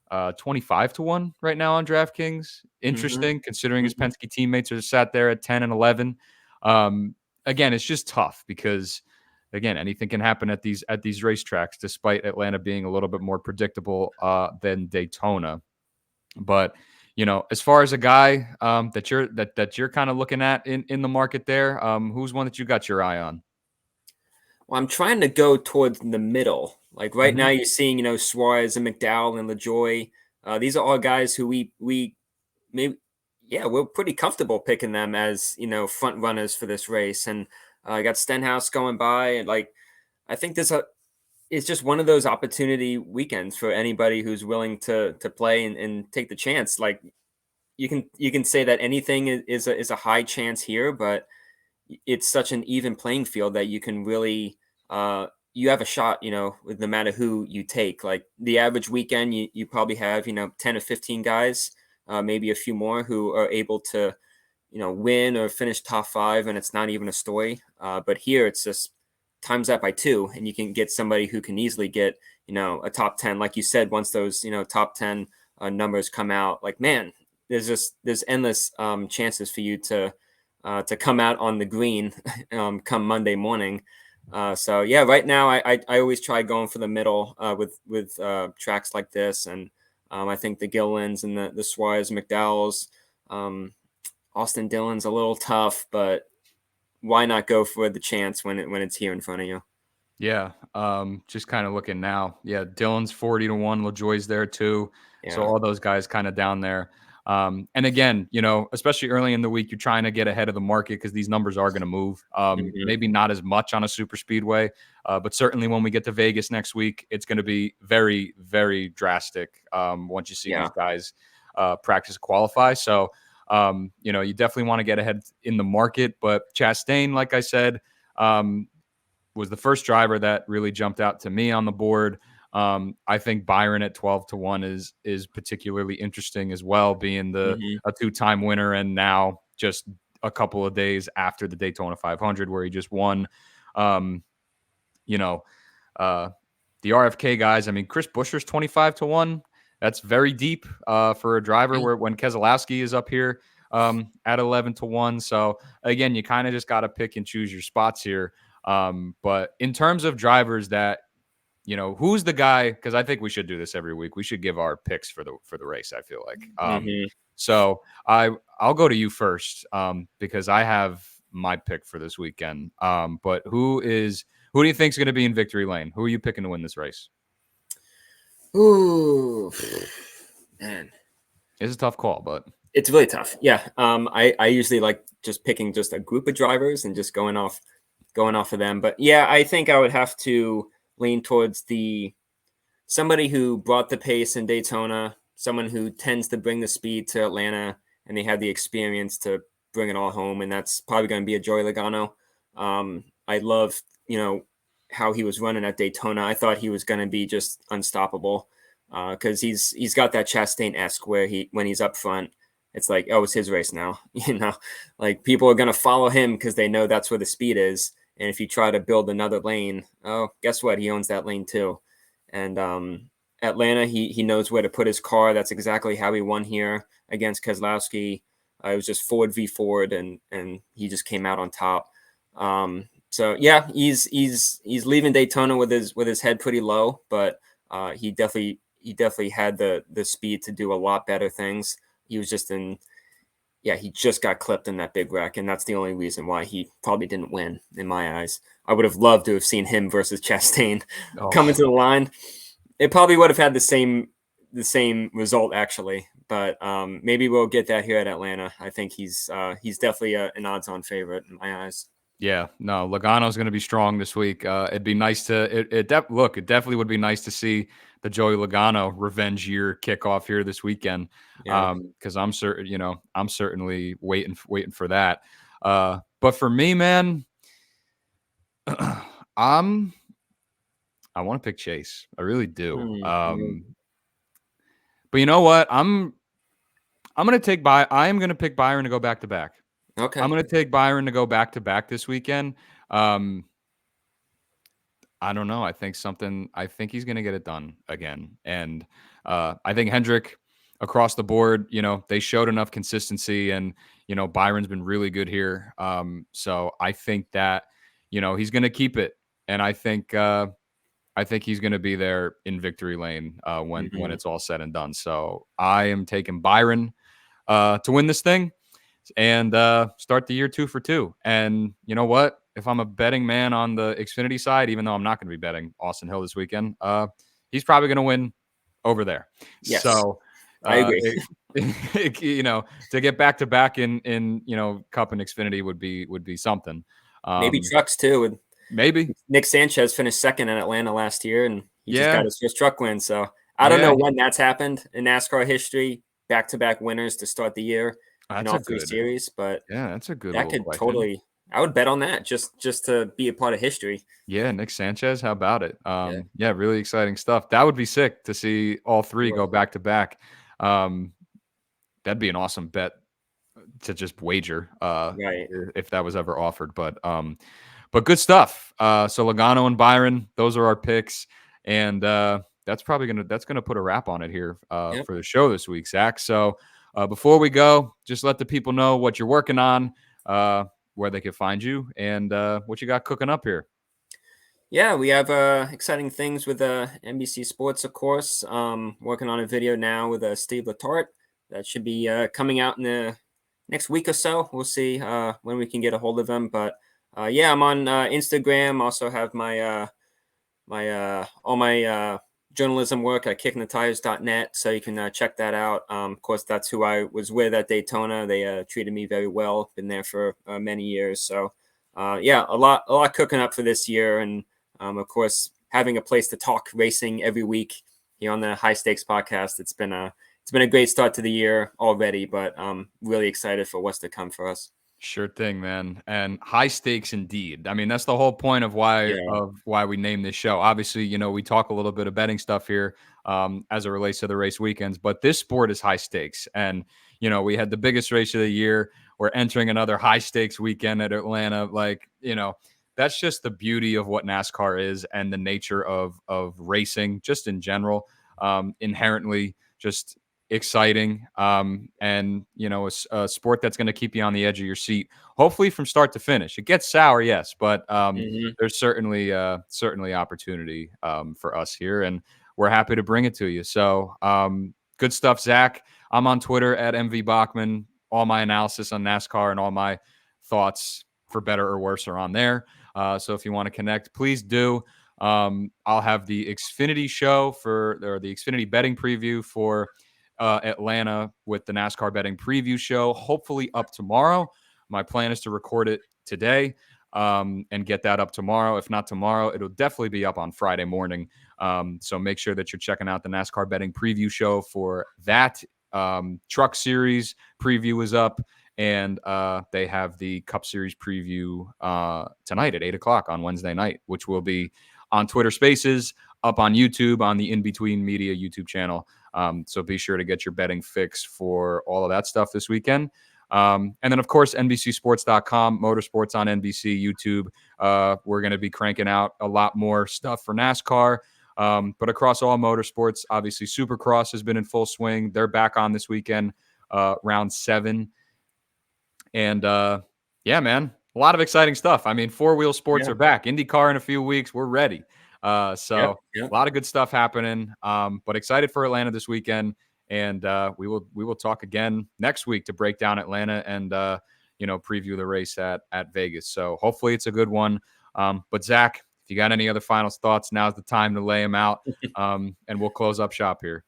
25-1 right now on DraftKings. Interesting, considering his Penske teammates are sat there at 10 and 11. Again, it's just tough because, again, anything can happen at these racetracks, despite Atlanta being a little bit more predictable than Daytona. But as far as a guy that you're kind of looking at in the market there, who's one that you got your eye on? Well, I'm trying to go towards the middle. Like right now, you're seeing Suarez and McDowell and LaJoy. These are all guys who we maybe we're pretty comfortable picking them as front runners for this race. And I got Stenhouse going by, and I think it's just one of those opportunity weekends for anybody who's willing to play and take the chance. Like you can say that anything is a high chance here, but it's such an even playing field that you can really you have a shot, with no matter who you take. Like the average weekend, you probably have 10 or 15 guys, maybe a few more, who are able to win or finish top 5, and it's not even a story. But here it's just times that by 2, and you can get somebody who can easily get, a top 10. Like you said, once those, top 10 numbers come out, like, man, there's endless chances for you to come out on the green come Monday morning. So yeah, right now I always try going for the middle with tracks like this, and I think the Gillilands and the Suarez McDowells, Austin Dillon's a little tough, but why not go for the chance when it's here in front of you? Yeah. Just kind of looking now. Yeah, Dylan's 40-1. LaJoie's there too. So Yeah. all those guys kind of down there. And again, especially early in the week, you're trying to get ahead of the market because these numbers are going to move. Maybe not as much on a super speedway, but certainly when we get to Vegas next week, it's going to be very, very drastic once you see these guys practice qualify. So, you definitely want to get ahead in the market. But Chastain, like I said, was the first driver that really jumped out to me on the board. I think Byron at 12-1 is particularly interesting as well, being a 2-time winner, and now just a couple of days after the Daytona 500 where he just won. The RFK guys. I mean, Chris Buescher's 25-1. That's very deep for a driver. Where when Keselowski is up here at 11-1. So again, you kind of just got to pick and choose your spots here. But in terms of drivers that, who's the guy? Because I think we should do this every week. We should give our picks for the race, I feel like. So I'll go to you first because I have my pick for this weekend. But who do you think is going to be in victory lane? Who are you picking to win this race? Ooh, man. It's a tough call, but it's really tough. Yeah. I usually like just picking just a group of drivers and just going off of them. But yeah, I think I would have to lean towards somebody who brought the pace in Daytona, someone who tends to bring the speed to Atlanta, and they have the experience to bring it all home. And that's probably going to be a Joey Logano. I love, how he was running at Daytona. I thought he was going to be just unstoppable because he's got that Chastain-esque where when he's up front, it's like, oh, it's his race now. Like people are going to follow him because they know that's where the speed is. And if you try to build another lane, oh, guess what? He owns that lane too. And Atlanta, he knows where to put his car. That's exactly how he won here against Keselowski. It was just Ford v Ford, and he just came out on top. So yeah, he's leaving Daytona with his head pretty low, but he definitely had the speed to do a lot better things. He was just he just got clipped in that big wreck, and that's the only reason why he probably didn't win in my eyes. I would have loved to have seen him versus Chastain coming to the line. It probably would have had the same result actually, but maybe we'll get that here at Atlanta. I think he's definitely an odds-on favorite in my eyes. Yeah, no, Logano's going to be strong this week. It'd be nice to it definitely would be nice to see the Joey Logano revenge year kickoff here this weekend. Because I'm certainly waiting for that. But for me, man, I want to pick Chase. I really do. But you know what? I am going to pick Byron to go back to back. Okay. I'm going to take Byron to go back to back this weekend. I don't know. I think he's going to get it done again. And I think Hendrick across the board, they showed enough consistency, and, Byron's been really good here. So I think that, he's going to keep it. And I think he's going to be there in victory lane when it's all said and done. So I am taking Byron to win this thing and start the year 2 for 2. And you know what? If I'm a betting man on the Xfinity side, even though I'm not going to be betting Austin Hill this weekend, he's probably going to win over there. Yes, so I agree. To get back to back in Cup and Xfinity would be something. Maybe trucks too. Maybe Nick Sanchez finished second in Atlanta last year, and he just got his first truck win. So I don't know when that's happened in NASCAR history. Back-to-back winners to start the year in all 3 series, but that's a good. That could question. Totally. I would bet on that just to be a part of history. Yeah, Nick Sanchez. How about it? Yeah, really exciting stuff. That would be sick to see all 3 go back to back. That'd be an awesome bet to just wager Right. if that was ever offered. But good stuff. So Logano and Byron, those are our picks, and that's gonna put a wrap on it here Yep. for the show this week, Zach. So before we go, just let the people know what you're working on, where they can find you, and what you got cooking up here. Yeah, we have exciting things with NBC Sports, of course. Working on a video now with Steve Letarte that should be coming out in the next week or so. We'll see when we can get a hold of him. But yeah, I'm on Instagram. Also have my all my journalism work at kickingthetires.net, so you can check that out. Of course, that's who I was with at Daytona. They treated me very well. Been there for many years. So yeah, a lot cooking up for this year, and of course, having a place to talk racing every week here on the High Stakes podcast. It's been a great start to the year already, but I'm really excited for what's to come for us. Sure thing, man. And high stakes indeed. I mean, that's the whole point of why Yeah. we named this show. Obviously, we talk a little bit of betting stuff here as it relates to the race weekends, but this sport is high stakes. And we had the biggest race of the year. We're entering another high stakes weekend at Atlanta. Like, that's just the beauty of what NASCAR is and the nature of racing just in general. Inherently just exciting, and a sport that's going to keep you on the edge of your seat, hopefully from start to finish. It gets sour, yes, but there's certainly opportunity for us here, and we're happy to bring it to you. So good stuff, Zach. I'm on Twitter at MV Bachmann. All my analysis on NASCAR and all my thoughts, for better or worse, are on there. So if you want to connect, please do. I'll have the Xfinity show or the Xfinity betting preview for Atlanta with the NASCAR betting preview show, hopefully up tomorrow. My plan is to record it today and get that up tomorrow. If not tomorrow, it'll definitely be up on Friday morning. So make sure that you're checking out the NASCAR betting preview show for that. Truck Series preview is up, and they have the Cup Series preview tonight at 8 o'clock on Wednesday night, which will be on Twitter Spaces, up on YouTube, on the In Between Media YouTube channel. So be sure to get your betting fix for all of that stuff this weekend. And then, of course, NBCSports.com, motorsports on NBC, YouTube. We're going to be cranking out a lot more stuff for NASCAR. But across all motorsports, obviously, Supercross has been in full swing. They're back on this weekend, round 7. And yeah, man, a lot of exciting stuff. I mean, four-wheel sports are back. IndyCar in a few weeks. We're ready. So a lot of good stuff happening. But excited for Atlanta this weekend. And we will talk again next week to break down Atlanta and preview the race at Vegas. So hopefully it's a good one. But Zach, if you got any other final thoughts, now's the time to lay them out. And we'll close up shop here.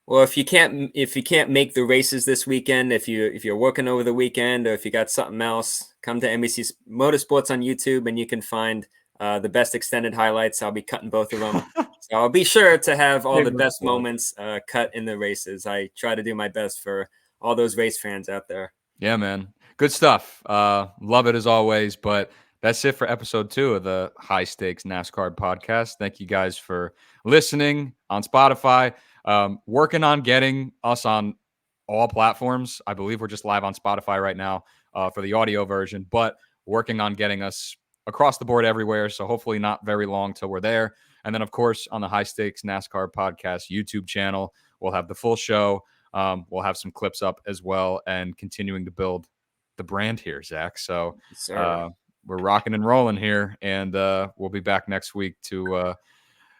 Well, if you can't make the races this weekend, if you're working over the weekend, or if you got something else, come to NBC Motorsports on YouTube, and you can find the best extended highlights. I'll be cutting both of them, so I'll be sure to have all the best moments cut in the races. I try to do my best for all those race fans out there. Yeah, man, good stuff. Love it as always. But that's it for episode 2 of the High Stakes NASCAR podcast. Thank you guys for listening on Spotify. Working on getting us on all platforms. I believe we're just live on Spotify right now for the audio version, but working on getting us across the board everywhere. So hopefully not very long till we're there. And then, of course, on the High Stakes NASCAR podcast YouTube channel, we'll have the full show. We'll have some clips up as well, and continuing to build the brand here, Zach. So we're rocking and rolling here, and we'll be back next week to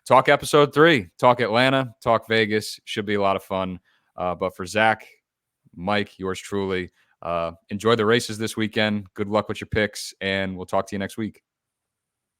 talk episode 3, talk Atlanta, talk Vegas. Should be a lot of fun. But for Zach, Mike, yours truly, enjoy the races this weekend. Good luck with your picks, and we'll talk to you next week.